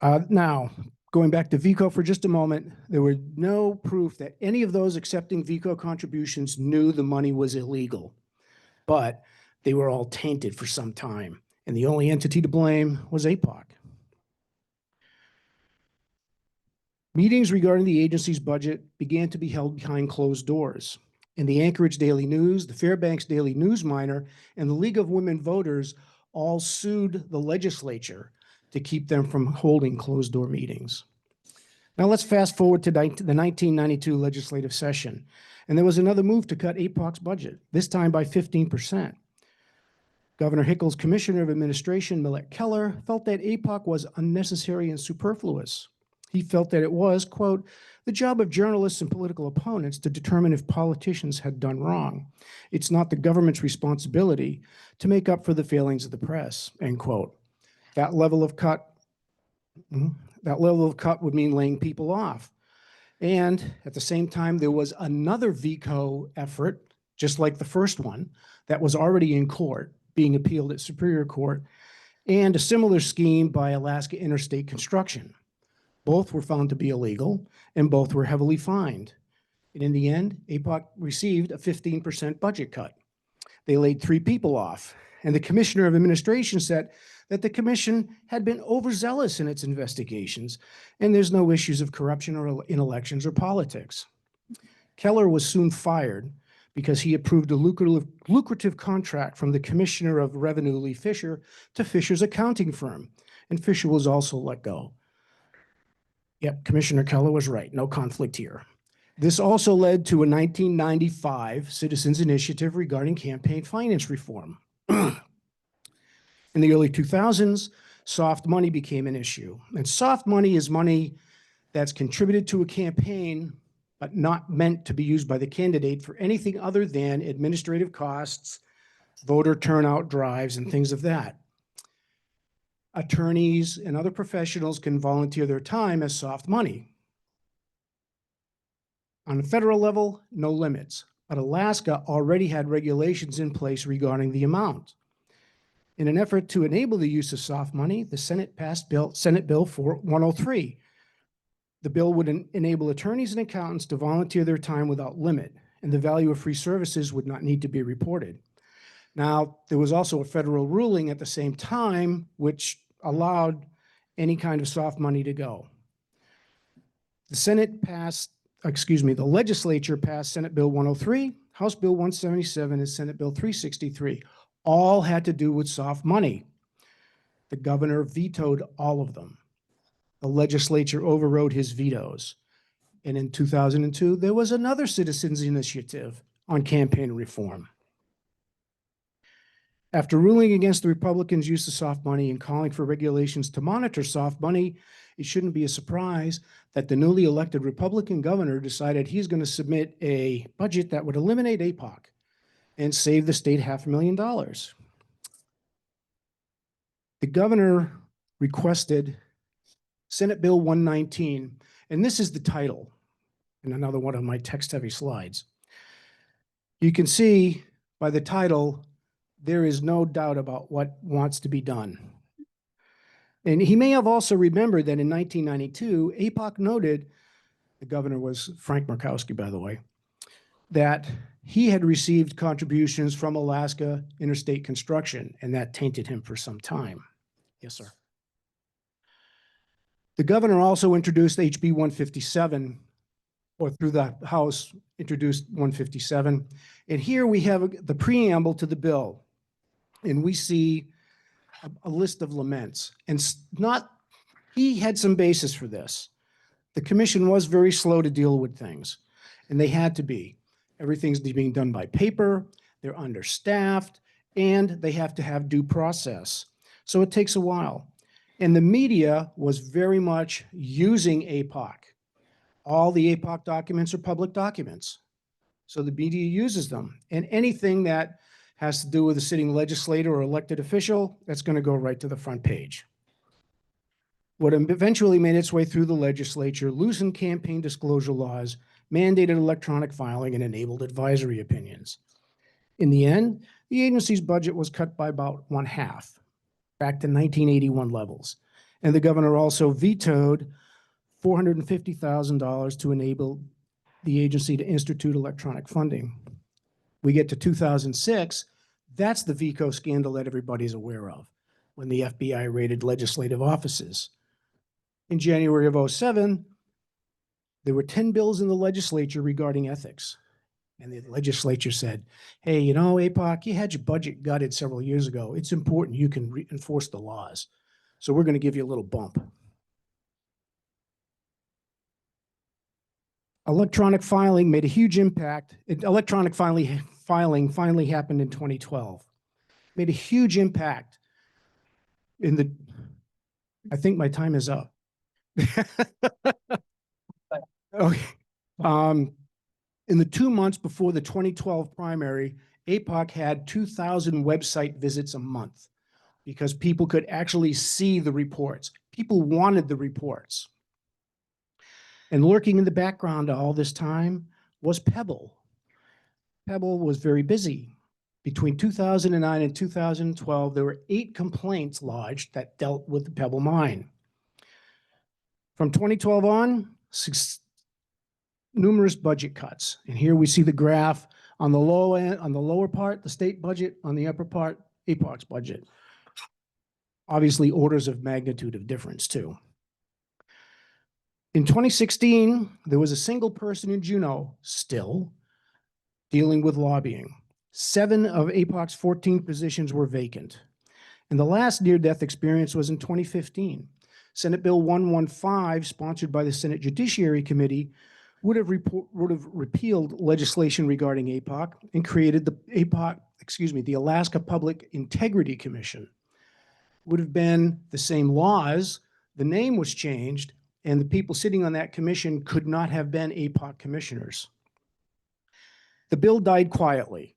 Now, going back to VICO for just a moment, there were no proof that any of those accepting VICO contributions knew the money was illegal, but they were all tainted for some time, and the only entity to blame was APOC. Meetings regarding the agency's budget began to be held behind closed doors. In the Anchorage Daily News, the Fairbanks Daily News Miner, and the League of Women Voters all sued the legislature to keep them from holding closed-door meetings. Now let's fast forward to the 1992 legislative session. And there was another move to cut APOC's budget, this time by 15%. Governor Hickle's Commissioner of Administration, Millett Keller, felt that APOC was unnecessary and superfluous. He felt that it was, quote, the job of journalists and political opponents to determine if politicians had done wrong. It's not the government's responsibility to make up for the failings of the press, end quote. That level of cut would mean laying people off. And at the same time, there was another VECO effort, just like the first one, that was already in court, being appealed at Superior Court, and a similar scheme by Alaska Interstate Construction. Both were found to be illegal, and both were heavily fined. And in the end, APOC received a 15% budget cut. They laid 3 people off, and the Commissioner of Administration said that the commission had been overzealous in its investigations, and there's no issues of corruption or in elections or politics. Keller was soon fired because he approved a lucrative contract from the Commissioner of Revenue, Lee Fisher, to Fisher's accounting firm, and Fisher was also let go. Yep, Commissioner Keller was right, no conflict here. This also led to a 1995 citizens initiative regarding campaign finance reform. In the early 2000s, soft money became an issue. And soft money is money that's contributed to a campaign, but not meant to be used by the candidate for anything other than administrative costs, voter turnout drives, and things of that. Attorneys and other professionals can volunteer their time as soft money. On a federal level, no limits, but Alaska already had regulations in place regarding the amount. In an effort to enable the use of soft money, the Senate passed Senate Bill 103. The bill would enable attorneys and accountants to volunteer their time without limit, and the value of free services would not need to be reported. Now, there was also a federal ruling at the same time which allowed any kind of soft money to go. The legislature passed Senate Bill 103, House Bill 177, and Senate Bill 363. All had to do with soft money. The governor vetoed all of them. The legislature overrode his vetoes. And in 2002, there was another citizens initiative on campaign reform. After ruling against the Republicans' use of soft money and calling for regulations to monitor soft money, it shouldn't be a surprise that the newly elected Republican governor decided he's going to submit a budget that would eliminate APOC and save the state $500,000. The governor requested Senate Bill 119, and this is the title, and another one of my text-heavy slides. You can see by the title, there is no doubt about what wants to be done. And he may have also remembered that in 1992, APOC noted, the governor was Frank Murkowski, by the way, that he had received contributions from Alaska Interstate Construction, and that tainted him for some time. Yes, sir. The governor also introduced HB 157, or through the House, introduced 157. And here we have the preamble to the bill. And we see a list of laments. And he had some basis for this. The commission was very slow to deal with things, and they had to be. Everything's being done by paper, they're understaffed, and they have to have due process. So it takes a while. And the media was very much using APOC. All the APOC documents are public documents. So the media uses them. And anything that has to do with a sitting legislator or elected official, that's going to go right to the front page. What eventually made its way through the legislature loosened campaign disclosure laws, mandated electronic filing, and enabled advisory opinions. In the end, the agency's budget was cut by about 1/2, back to 1981 levels. And the governor also vetoed $450,000 to enable the agency to institute electronic funding. We get to 2006, that's the VECO scandal that everybody's aware of, when the FBI raided legislative offices. In January of 2007, there were 10 bills in the legislature regarding ethics. And the legislature said, hey, you know, APOC, you had your budget gutted several years ago. It's important you can enforce the laws. So we're going to give you a little bump. Electronic filing made a huge impact. Electronic filing finally happened in 2012. made a huge impact in the, I think my time is up. Okay. In the 2 months before the 2012 primary, APOC had 2,000 website visits a month because people could actually see the reports. People wanted the reports. And lurking in the background all this time was Pebble. Pebble was very busy. Between 2009 and 2012, there were 8 complaints lodged that dealt with the Pebble mine. From 2012 on, numerous budget cuts. And here we see the graph on the low end, on the lower part, the state budget, on the upper part, APOC's budget. Obviously, orders of magnitude of difference too. In 2016, there was a single person in Juneau still dealing with lobbying. 7 of APOC's 14 positions were vacant. And the last near-death experience was in 2015. Senate Bill 115, sponsored by the Senate Judiciary Committee, would have repealed legislation regarding APOC and created the Alaska Public Integrity Commission. Would have been the same laws, the name was changed, and the people sitting on that commission could not have been APOC commissioners. The bill died quietly.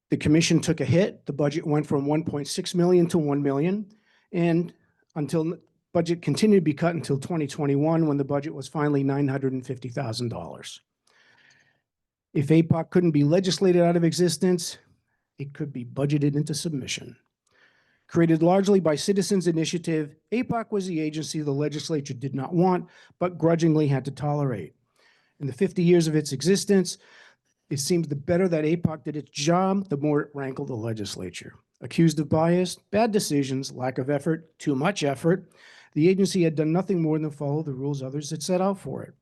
The commission took a hit. The budget went from 1.6 million to 1 million, and until budget continued to be cut until 2021, when the budget was finally $950,000. If APOC couldn't be legislated out of existence, it could be budgeted into submission. Created largely by Citizens Initiative, APOC was the agency the legislature did not want, but grudgingly had to tolerate. In the 50 years of its existence, it seems the better that APOC did its job, the more it rankled the legislature. Accused of bias, bad decisions, lack of effort, too much effort, the agency had done nothing more than follow the rules others had set out for it.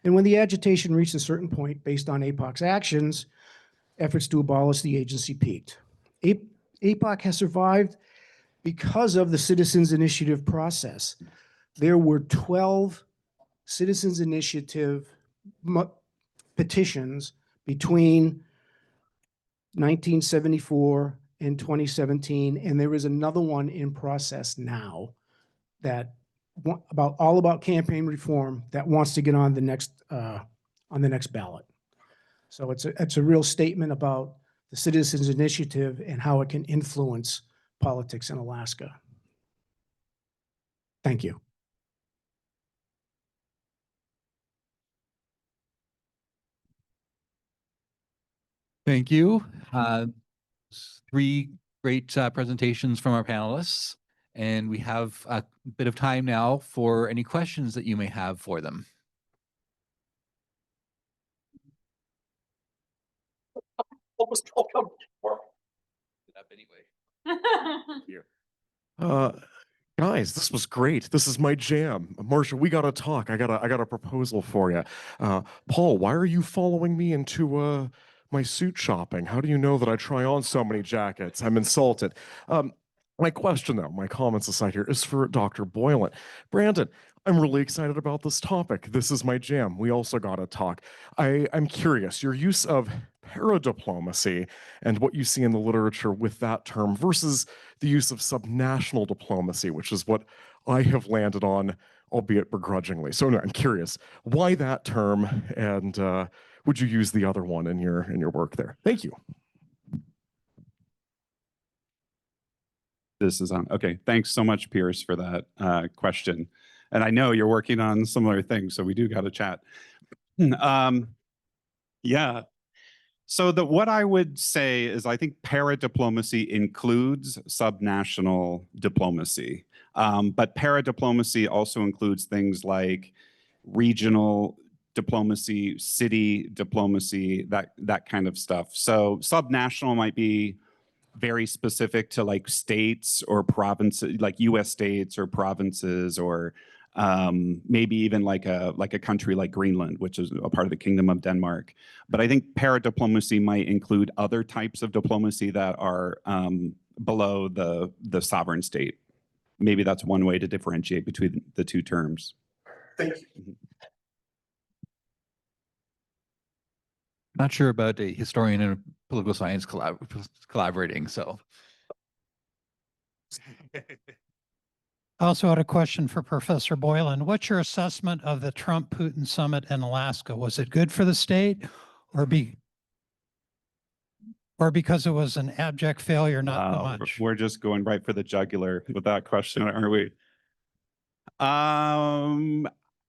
And when the agitation reached a certain point based on APOC's actions, efforts to abolish the agency peaked. APOC has survived because of the Citizens Initiative process. There were 12 Citizens Initiative petitions between 1974 and 2017, and there is another one in process now that all about campaign reform that wants to get on the next ballot. So it's a real statement about the Citizens Initiative and how it can influence politics in Alaska. Thank you. Thank you. 3 great presentations from our panelists, and we have a bit of time now for any questions that you may have for them. Guys, this was great. This is my jam. Marcia, we gotta talk. I got a proposal for you. Paul, why are you following me into my suit shopping? How do you know that I try on so many jackets? I'm insulted. My question, though, my comments aside here, is for Dr. Boylan. Brandon, I'm really excited about this topic. This is my jam. We also got to talk. I'm curious, your use of paradiplomacy and what you see in the literature with that term versus the use of subnational diplomacy, which is what I have landed on, albeit begrudgingly. So no, I'm curious, why that term, and would you use the other one in your work there? Thank you. This is on. Okay, thanks so much, Pierce, for that question. And I know you're working on similar things, so we do got to chat. Yeah. So what I would say is I think paradiplomacy includes subnational diplomacy, but paradiplomacy also includes things like regional diplomacy, city diplomacy, that kind of stuff. So subnational might be very specific to like states or provinces, like US states or provinces, or maybe even like a country like Greenland, which is a part of the Kingdom of Denmark. But I think paradiplomacy might include other types of diplomacy that are below the sovereign state. Maybe that's one way to differentiate between the two terms. Thank you. Not sure about a historian and a political science collaborating, so. I also had a question for Professor Boylan. What's your assessment of the Trump-Putin summit in Alaska? Was it good for the state or because it was an abject failure, not Wow, much? we're just going right for the jugular with that question, aren't we?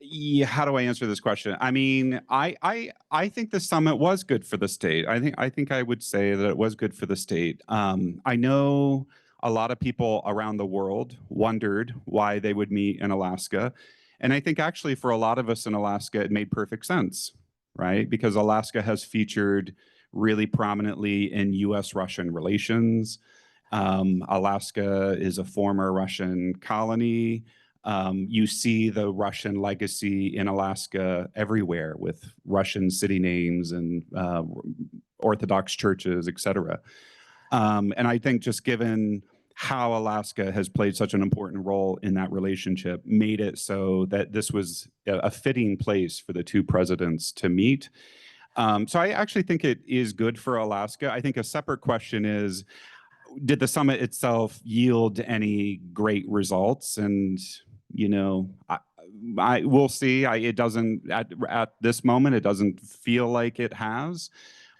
Yeah, how do I answer this question? I mean, I think the summit was good for the state. I think I would say that it was good for the state. I know a lot of people around the world wondered why they would meet in Alaska. And I think actually for a lot of us in Alaska, it made perfect sense, right? Because Alaska has featured really prominently in US-Russian relations. Alaska is a former Russian colony. You see the Russian legacy in Alaska everywhere with Russian city names and Orthodox churches, et cetera. And I think just given how Alaska has played such an important role in that relationship made it so that this was a fitting place for the two presidents to meet. So I actually think it is good for Alaska. I think a separate question is, did the summit itself yield any great results? And, you know, I we'll see. It doesn't at this moment, it doesn't feel like it has.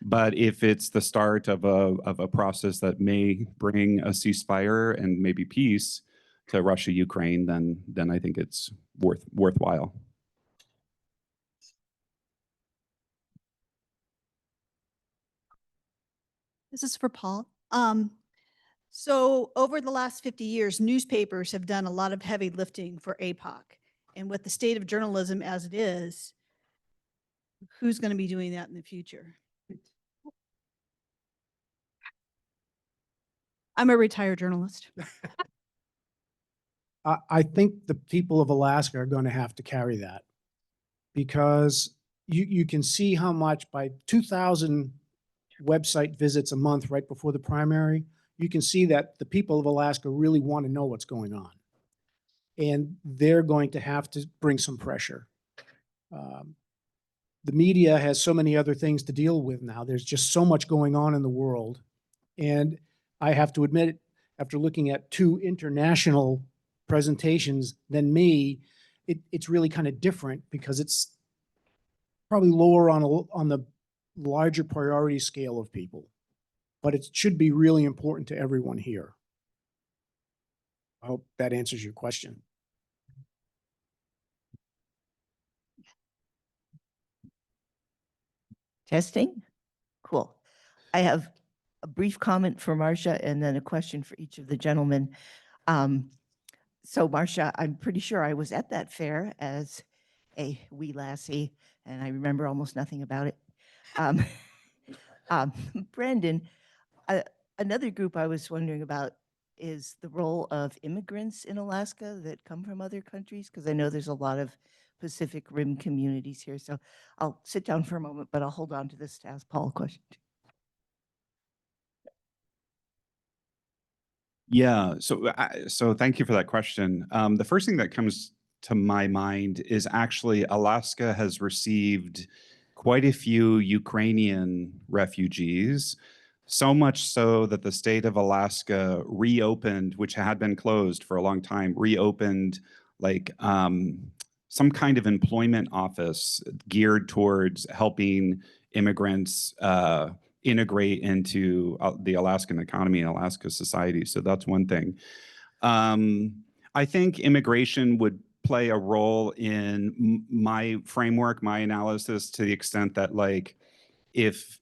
But if it's the start of a process that may bring a ceasefire and maybe peace to Russia, Ukraine, then I think it's worthwhile. This is for Paul. So over the last 50 years, newspapers have done a lot of heavy lifting for APOC. And with the state of journalism as it is, who's going to be doing that in the future? I'm a retired journalist. I think the people of Alaska are going to have to carry that because you can see how much by 2,000 website visits a month right before the primary, you can see that the people of Alaska really want to know what's going on. And they're going to have to bring some pressure. The media has so many other things to deal with now. There's just so much going on in the world. And I have to admit, after looking at two international presentations than me, it's really kind of different because it's probably lower on the larger priority scale of people, but it should be really important to everyone here. I hope that answers your question. Testing? Cool. I have a brief comment for Marcia and then a question for each of the gentlemen. So Marcia, I'm pretty sure I was at that fair as a wee lassie, and I remember almost nothing about it. Brandon, another group I was wondering about is the role of immigrants in Alaska that come from other countries, because I know there's a lot of Pacific Rim communities here. So I'll sit down for a moment, but I'll hold on to this to ask Paul a question. Yeah, so thank you for that question. The first thing that comes to my mind is actually Alaska has received quite a few Ukrainian refugees, so much so that the state of Alaska reopened, which had been closed for a long time, reopened like some kind of employment office geared towards helping immigrants integrate into the Alaskan economy and Alaska society. So that's one thing. I think immigration would play a role in my framework, my analysis, to the extent that, like, if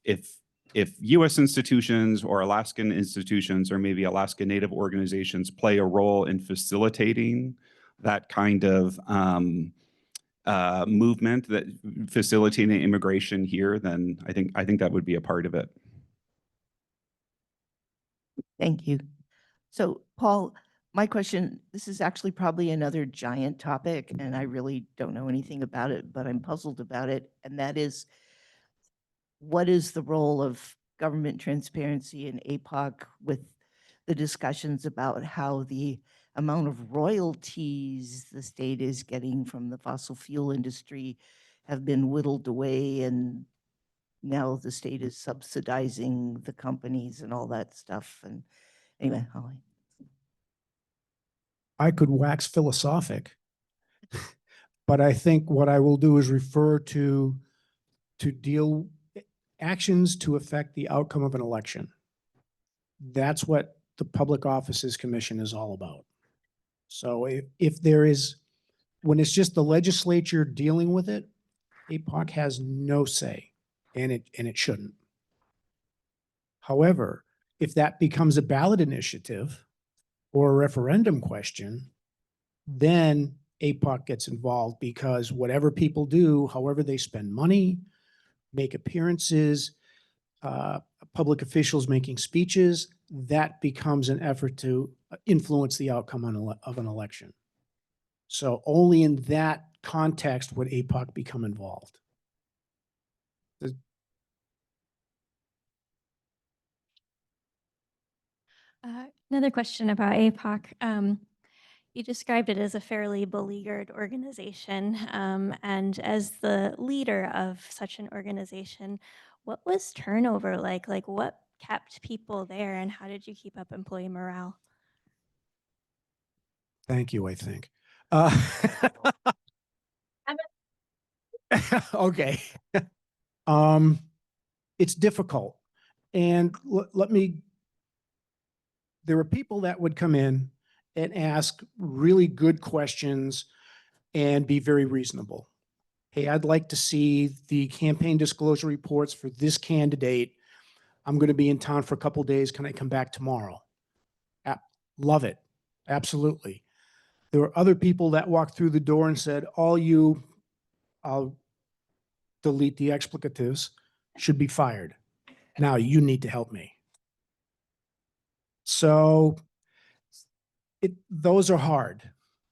US institutions or Alaskan institutions or maybe Alaska Native organizations play a role in facilitating that kind of movement, that facilitating immigration here, then I think that would be a part of it. Thank you. So Paul, my question, this is actually probably another giant topic, and I really don't know anything about it, but I'm puzzled about it. And that is, what is the role of government transparency in APOC with the discussions about how the amount of royalties the state is getting from the fossil fuel industry have been whittled away, and now the state is subsidizing the companies and all that stuff. And anyway, I could wax philosophic, but I think what I will do is refer to deal actions to affect the outcome of an election. That's what the Public Offices Commission is all about. So if there is, when it's just the legislature dealing with it, APOC has no say, and it shouldn't. However, if that becomes a ballot initiative or a referendum question, then APOC gets involved, because whatever people do, however they spend money, make appearances, public officials making speeches, that becomes an effort to influence the outcome of an election. So only in that context would APOC become involved. Another question about APOC. You described it as a fairly beleaguered organization. And as the leader of such an organization, what was turnover like? Like, what kept people there, and how did you keep up employee morale? Thank you, I think. Okay. It's difficult. And there were people that would come in and ask really good questions and be very reasonable. Hey, I'd like to see the campaign disclosure reports for this candidate. I'm going to be in town for a couple of days. Can I come back tomorrow? Love it. Absolutely. There were other people that walked through the door and said, I'll delete the explicatives, should be fired. Now you need to help me. So those are hard.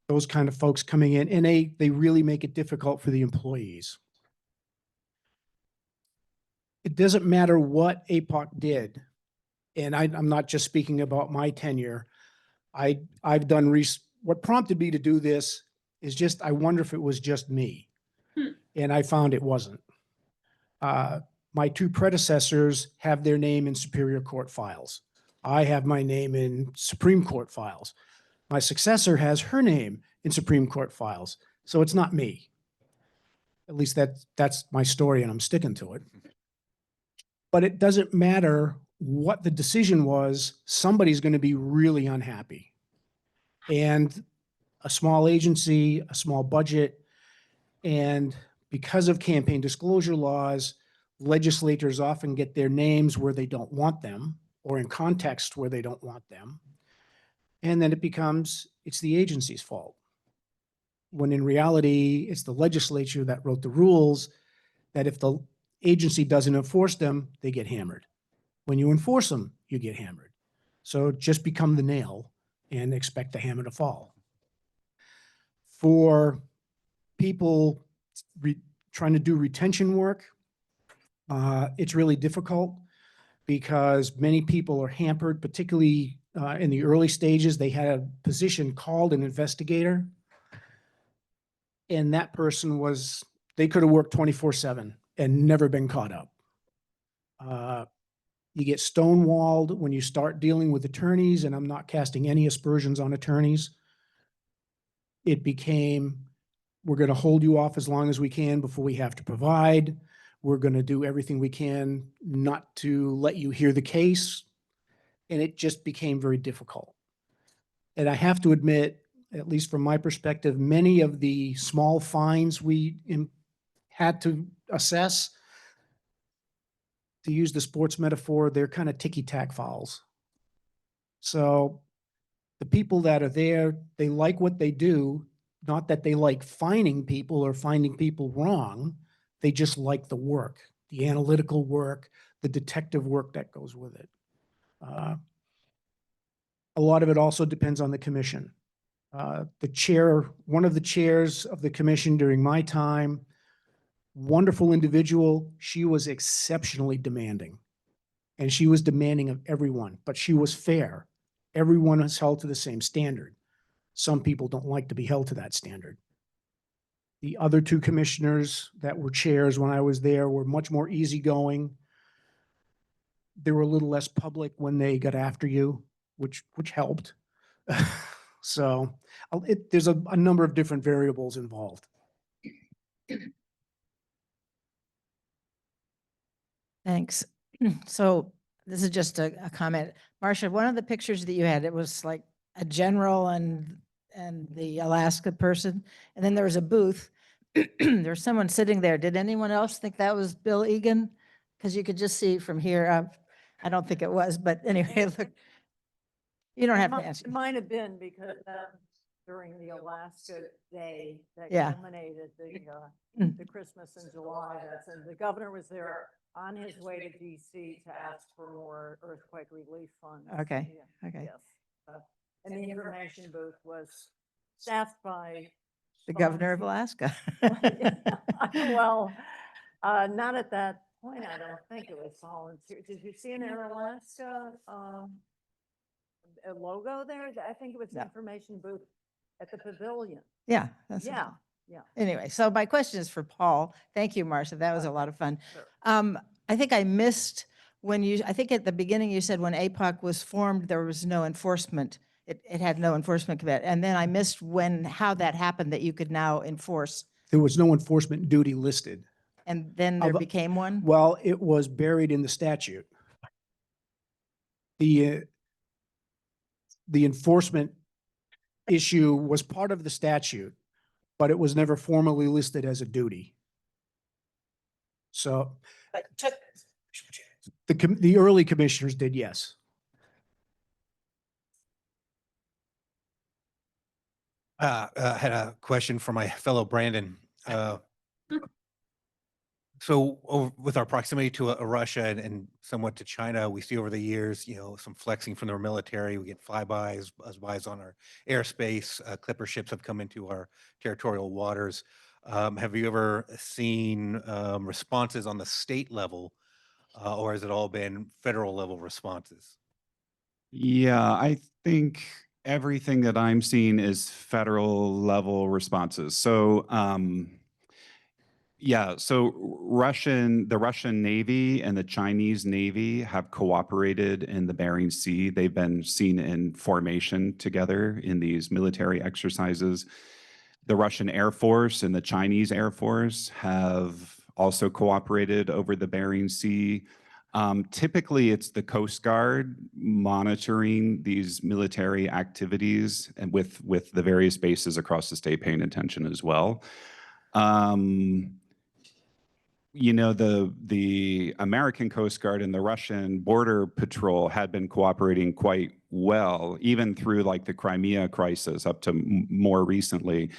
Those kind of folks coming in, and they really make it difficult for the employees. It doesn't matter what APOC did, and I'm not just speaking about my tenure. I've done what prompted me to do this is just, I wonder if it was just me. And I found it wasn't. My two predecessors have their name in Superior Court files. I have my name in Supreme Court files. My successor has her name in Supreme Court files. So it's not me. At least that's my story, and I'm sticking to it. But it doesn't matter what the decision was, somebody's going to be really unhappy. And a small agency, a small budget, and because of campaign disclosure laws, legislators often get their names where they don't want them, or in context where they don't want them. And then it's the agency's fault. When in reality, it's the legislature that wrote the rules that if the agency doesn't enforce them, they get hammered. When you enforce them, you get hammered. So just become the nail and expect the hammer to fall. For people trying to do retention work, it's really difficult because many people are hampered, particularly in the early stages. They had a position called an investigator, and that person they could have worked 24/7 and never been caught up. You get stonewalled when you start dealing with attorneys, and I'm not casting any aspersions on attorneys. It became, we're going to hold you off as long as we can before we have to provide. We're going to do everything we can not to let you hear the case. And it just became very difficult. And I have to admit, at least from my perspective, many of the small fines we had to assess, to use the sports metaphor, they're kind of ticky-tack fouls. So the people that are there, they like what they do, not that they like fining people or finding people wrong. They just like the work, the analytical work, the detective work that goes with it. A lot of it also depends on the commission. One of the chairs of the commission during my time, wonderful individual. She was exceptionally demanding, and she was demanding of everyone, but she was fair. Everyone is held to the same standard. Some people don't like to be held to that standard. The other two commissioners that were chairs when I was there were much more easygoing. They were a little less public when they got after you, which helped. So there's a number of different variables involved. Thanks. So this is just a comment. Marcia, one of the pictures that you had, it was like a general and the Alaska person, and then there was a booth. There's someone sitting there. Did anyone else think that was Bill Egan? Because you could just see from here. I don't think it was, but anyway, look. You don't have to answer. It might have been because during the Alaska Day that Yeah. culminated Mm. the Christmas in July. And the governor was there on his way to DC to ask for more earthquake relief funds. Okay, Yeah, okay. Yes. And the information booth was staffed by. The governor of Alaska. Well, not at that point. I don't think it was volunteer. Did you see an Air Alaska a logo there? I think it was the No. information booth at the pavilion. Yeah. That's Yeah, yeah. Anyway, so my question is for Paul. Thank you, Marcia. That was a lot of fun. Sure. I think I missed I think at the beginning you said when APOC was formed, there was no enforcement. It had no enforcement commit. And then I missed how that happened that you could now enforce. There was no enforcement duty listed. And then there Of- became one? Well, it was buried in the statute. The enforcement issue was part of the statute, but it was never formally listed as a duty. So the early commissioners did, yes. I had a question for my fellow Brandon. So with our proximity to Russia and somewhat to China, we see over the years, some flexing from their military. We get flybys, buzzbys on our airspace. Clipper ships have come into our territorial waters. Have you ever seen responses on the state level, or has it all been federal level responses? Yeah, I think everything that I'm seeing is federal level responses. So, so the Russian Navy and the Chinese Navy have cooperated in the Bering Sea. They've been seen in formation together in these military exercises. The Russian Air Force and the Chinese Air Force have also cooperated over the Bering Sea. Typically, it's the Coast Guard monitoring these military activities and with the various bases across the state paying attention as well. The American Coast Guard and the Russian Border Patrol had been cooperating quite well, even through like the Crimea crisis up to more recently.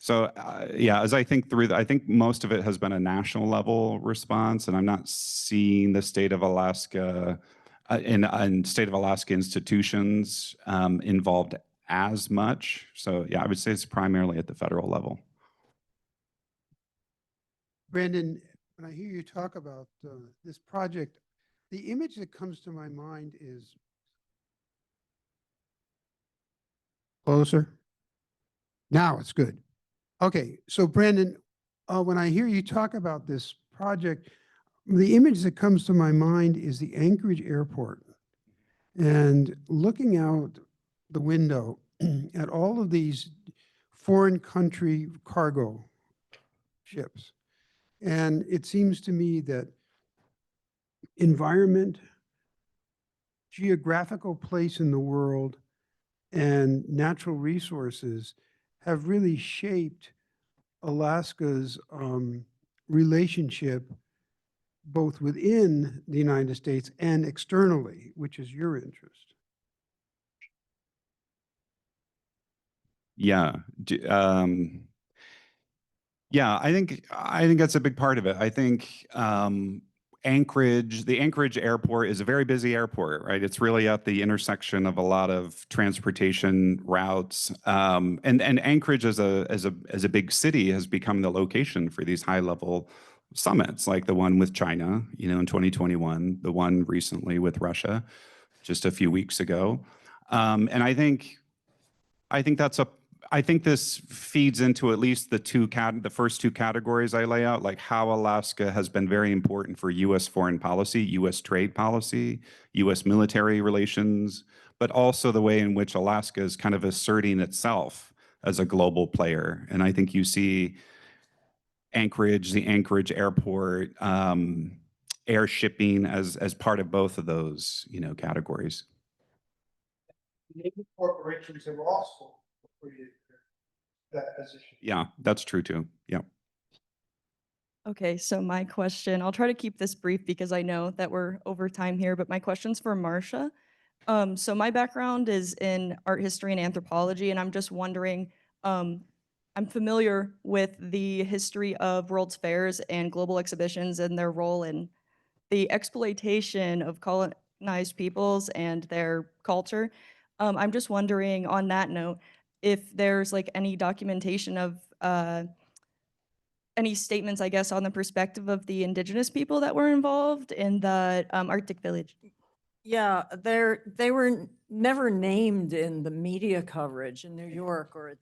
So as I think through, I think most of it has been a national level response, and I'm not seeing the state of Alaska and state of Alaska institutions involved as much. So I would say it's primarily at the federal level. Brandon, when I hear you talk about this project, the image that comes to my mind is closer. Now it's good. Okay, so Brandon, when I hear you talk about this project, the image that comes to my mind is the Anchorage Airport. And looking out the window at all of these foreign country cargo ships. And it seems to me that environment, geographical place in the world, and natural resources have really shaped Alaska's relationship both within the United States and externally, which is your interest. I think that's a big part of it. I think the Anchorage Airport is a very busy airport, right? It's really at the intersection of a lot of transportation routes, and Anchorage as a big city has become the location for these high-level summits, like the one with China, in 2021, the one recently with Russia, just a few weeks ago, and I think that's I think this feeds into at least the first two categories I lay out, like how Alaska has been very important for U.S. foreign policy, U.S. trade policy, U.S. military relations, but also the way in which Alaska is kind of asserting itself as a global player. And I think you see Anchorage, the Anchorage airport, air shipping as part of both of those, categories. Naval corporations have also created that position. Yeah, that's true too. Yeah. Okay, so my question, I'll try to keep this brief because I know that we're over time here, but my question's for Marcia. So my background is in art history and anthropology, and I'm just wondering, I'm familiar with the history of World's Fairs and global exhibitions and their role in the exploitation of colonized peoples and their culture. I'm just wondering on that note, if there's like any documentation of any statements, I guess, on the perspective of the indigenous people that were involved in the Arctic Village. Yeah, they were never named in the media coverage in New York or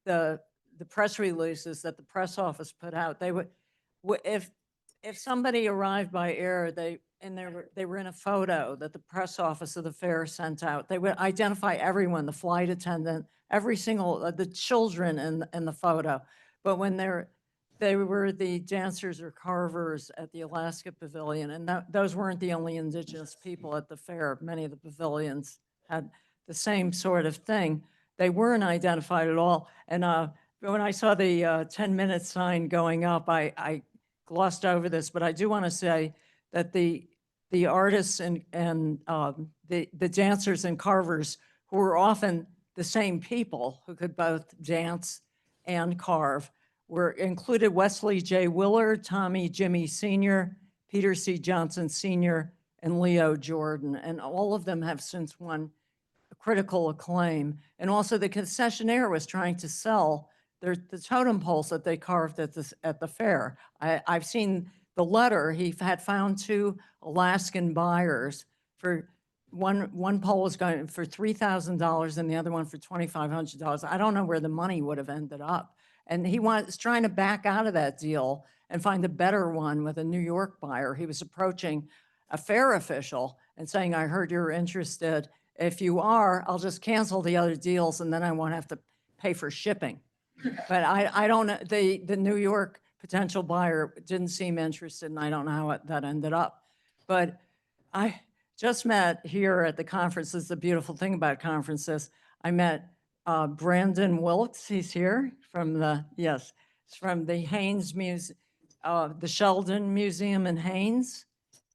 the press releases that the press office put out. They would, if somebody arrived by air, they were in a photo that the press office of the fair sent out. They would identify everyone, the flight attendant, every single the children in the photo. But when they were the dancers or carvers at the Alaska Pavilion, and those weren't the only indigenous people at the fair. Many of the pavilions had the same sort of thing. They weren't identified at all. And when I saw the 10-minute sign going up, I glossed over this, but I do want to say that the artists and the dancers and carvers, who were often the same people who could both dance and carve, were included Wesley J. Willard, Tommy Jimmy Sr., Peter C. Johnson Sr., and Leo Jordan. And all of them have since won critical acclaim. And also the concessionaire was trying to sell the totem poles that they carved at the fair. I've seen the letter. He had found 2 Alaskan buyers for one pole was going for $3,000 and the other one for $2,500. I don't know where the money would have ended up. And he was trying to back out of that deal and find a better one with a New York buyer. He was approaching a fair official and saying, I heard you're interested. If you are, I'll just cancel the other deals and then I won't have to pay for shipping. But I don't know, the New York potential buyer didn't seem interested, and I don't know how that ended up. But I just met here at the conference. This is the beautiful thing about conferences. I met Brandon Wilkes. He's here from it's from the Haynes Museum, the Sheldon Museum in Haynes.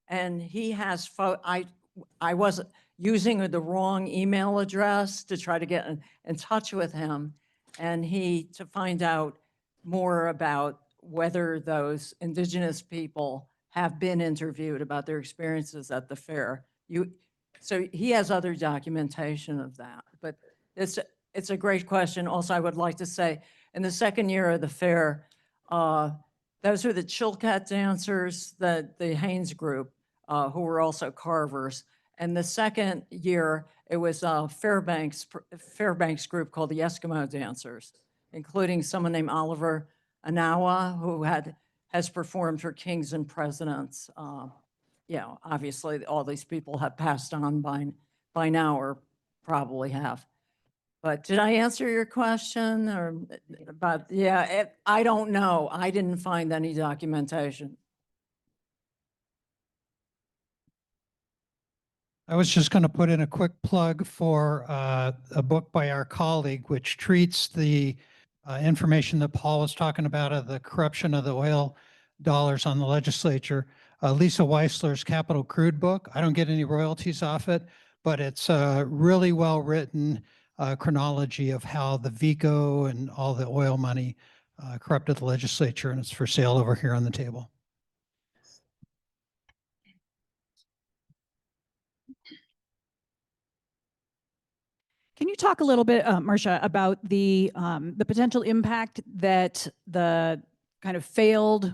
And he has, I was using the wrong email address to try to get in touch with him. And to find out more about whether those indigenous people have been interviewed about their experiences at the fair. So he has other documentation of that, but it's a great question. Also, I would like to say, in the second year of the fair, those are the Chilkat dancers, the Haynes group, who were also carvers. And the second year, it was a Fairbanks group called the Eskimo Dancers, including someone named Oliver Anawa, who has performed for kings and presidents. Obviously, all these people have passed on by now, or probably have. But did I answer your question? Or about, I don't know. I didn't find any documentation. I was just going to put in a quick plug for a book by our colleague, which treats the information that Paul was talking about of the corruption of the oil dollars on the legislature. Lisa Weissler's Capital Crude book. I don't get any royalties off it, but it's a really well-written chronology of how the VICO and all the oil money corrupted the legislature, and it's for sale over here on the table. Can you talk a little bit, Marcia, about the potential impact that the kind of failed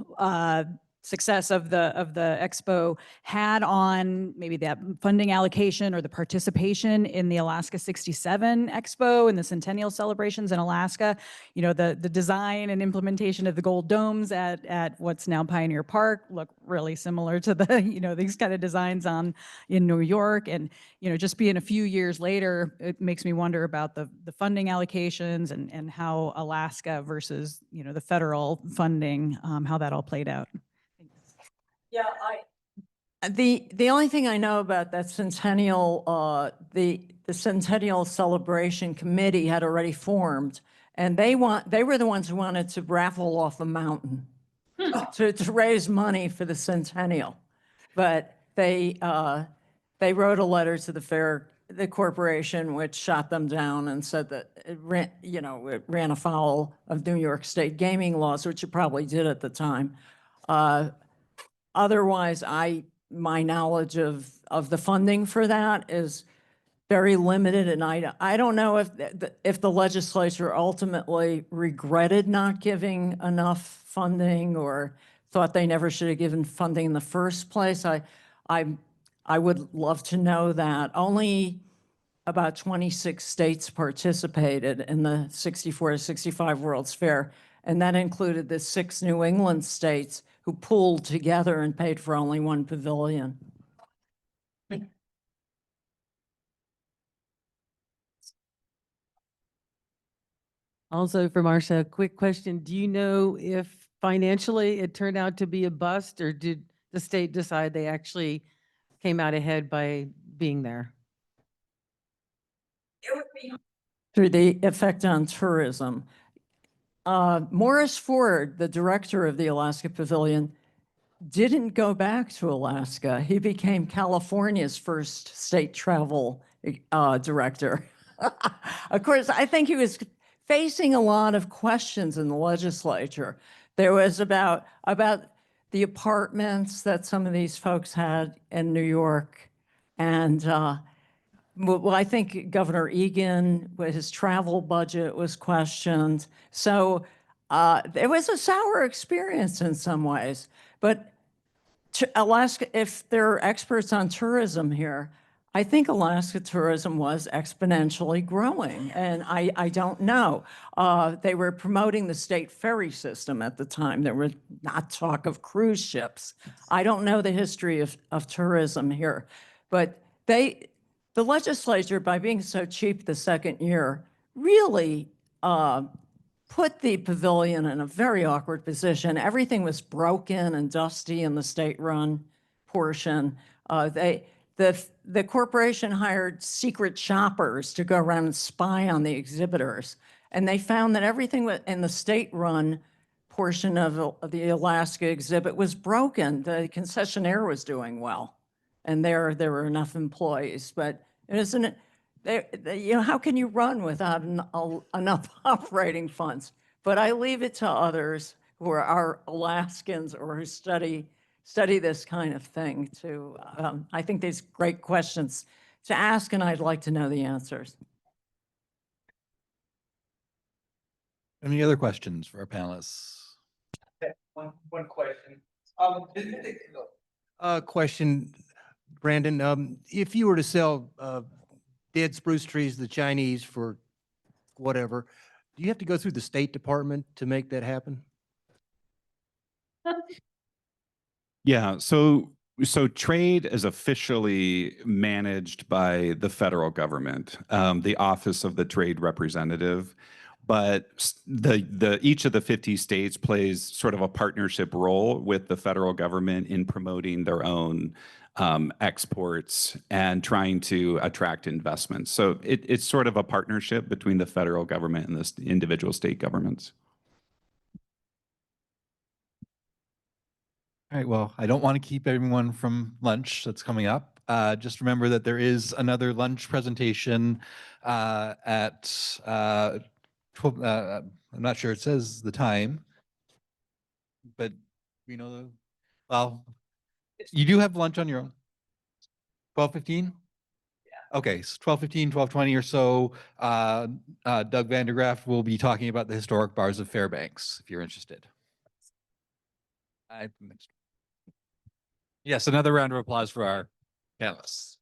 success of the expo had on maybe that funding allocation or the participation in the Alaska 67 Expo and the centennial celebrations in Alaska. You know, the design and implementation of the gold domes at what's now Pioneer Park look really similar to the, you know, these kind of designs in New York. And, you know, just being a few years later, it makes me wonder about the funding allocations and how Alaska versus, you know, the federal funding, how that all played out. Yeah, the only thing I know about that centennial, the Centennial Celebration Committee had already formed, and they were the ones who wanted to raffle off a mountain to raise money for the centennial. But they wrote a letter to the corporation, which shot them down and said that it ran afoul of New York State gaming laws, which it probably did at the time. Otherwise, my knowledge of the funding for that is very limited, and I don't know if the legislature ultimately regretted not giving enough funding or thought they never should have given funding in the first place. I would love to know that. Only about 26 states participated in the 64 to 65 World's Fair, and that included the 6 New England states who pooled together and paid for only one pavilion. Also for Marcia, a quick question. Do you know if financially it turned out to be a bust, or did the state decide they actually came out ahead by being there? It would be through the effect on tourism. Morris Ford, the director of the Alaska Pavilion, didn't go back to Alaska. He became California's first state travel director. Of course, I think he was facing a lot of questions in the legislature. There was about the apartments that some of these folks had in New York. And well, I think Governor Egan, with his travel budget, was questioned. So it was a sour experience in some ways. But Alaska, if there are experts on tourism here, I think Alaska tourism was exponentially growing, and I don't know. They were promoting the state ferry system at the time. There was not talk of cruise ships. I don't know the history of tourism here, but the legislature, by being so cheap the second year, really put the pavilion in a very awkward position. Everything was broken and dusty in the state-run portion. The corporation hired secret shoppers to go around and spy on the exhibitors. And they found that everything in the state-run portion of the Alaska exhibit was broken. The concessionaire was doing well, and there were enough employees. But it isn't, you know, how can you run without enough operating funds? But I leave it to others who are Alaskans or who study this kind of thing to, I think there's great questions to ask, and I'd like to know the answers. Any other questions for our panelists? One question. Question, Brandon. If you were to sell dead spruce trees to the Chinese for whatever, do you have to go through the State Department to make that happen? Yeah, so trade is officially managed by the federal government, the Office of the Trade Representative, but each of the 50 states plays sort of a partnership role with the federal government in promoting their own exports and trying to attract investments. So it's sort of a partnership between the federal government and the individual state governments. All right, well, I don't want to keep everyone from lunch that's coming up. Just remember that there is another lunch presentation at 12, I'm not sure it says the time, but you know, well, you do have lunch on your own. 12:15? Yeah. Okay, so 12:15, 12:20 or so. Doug Vandergraft will be talking about the historic bars of Fairbanks, if you're interested. Yes, another round of applause for our panelists.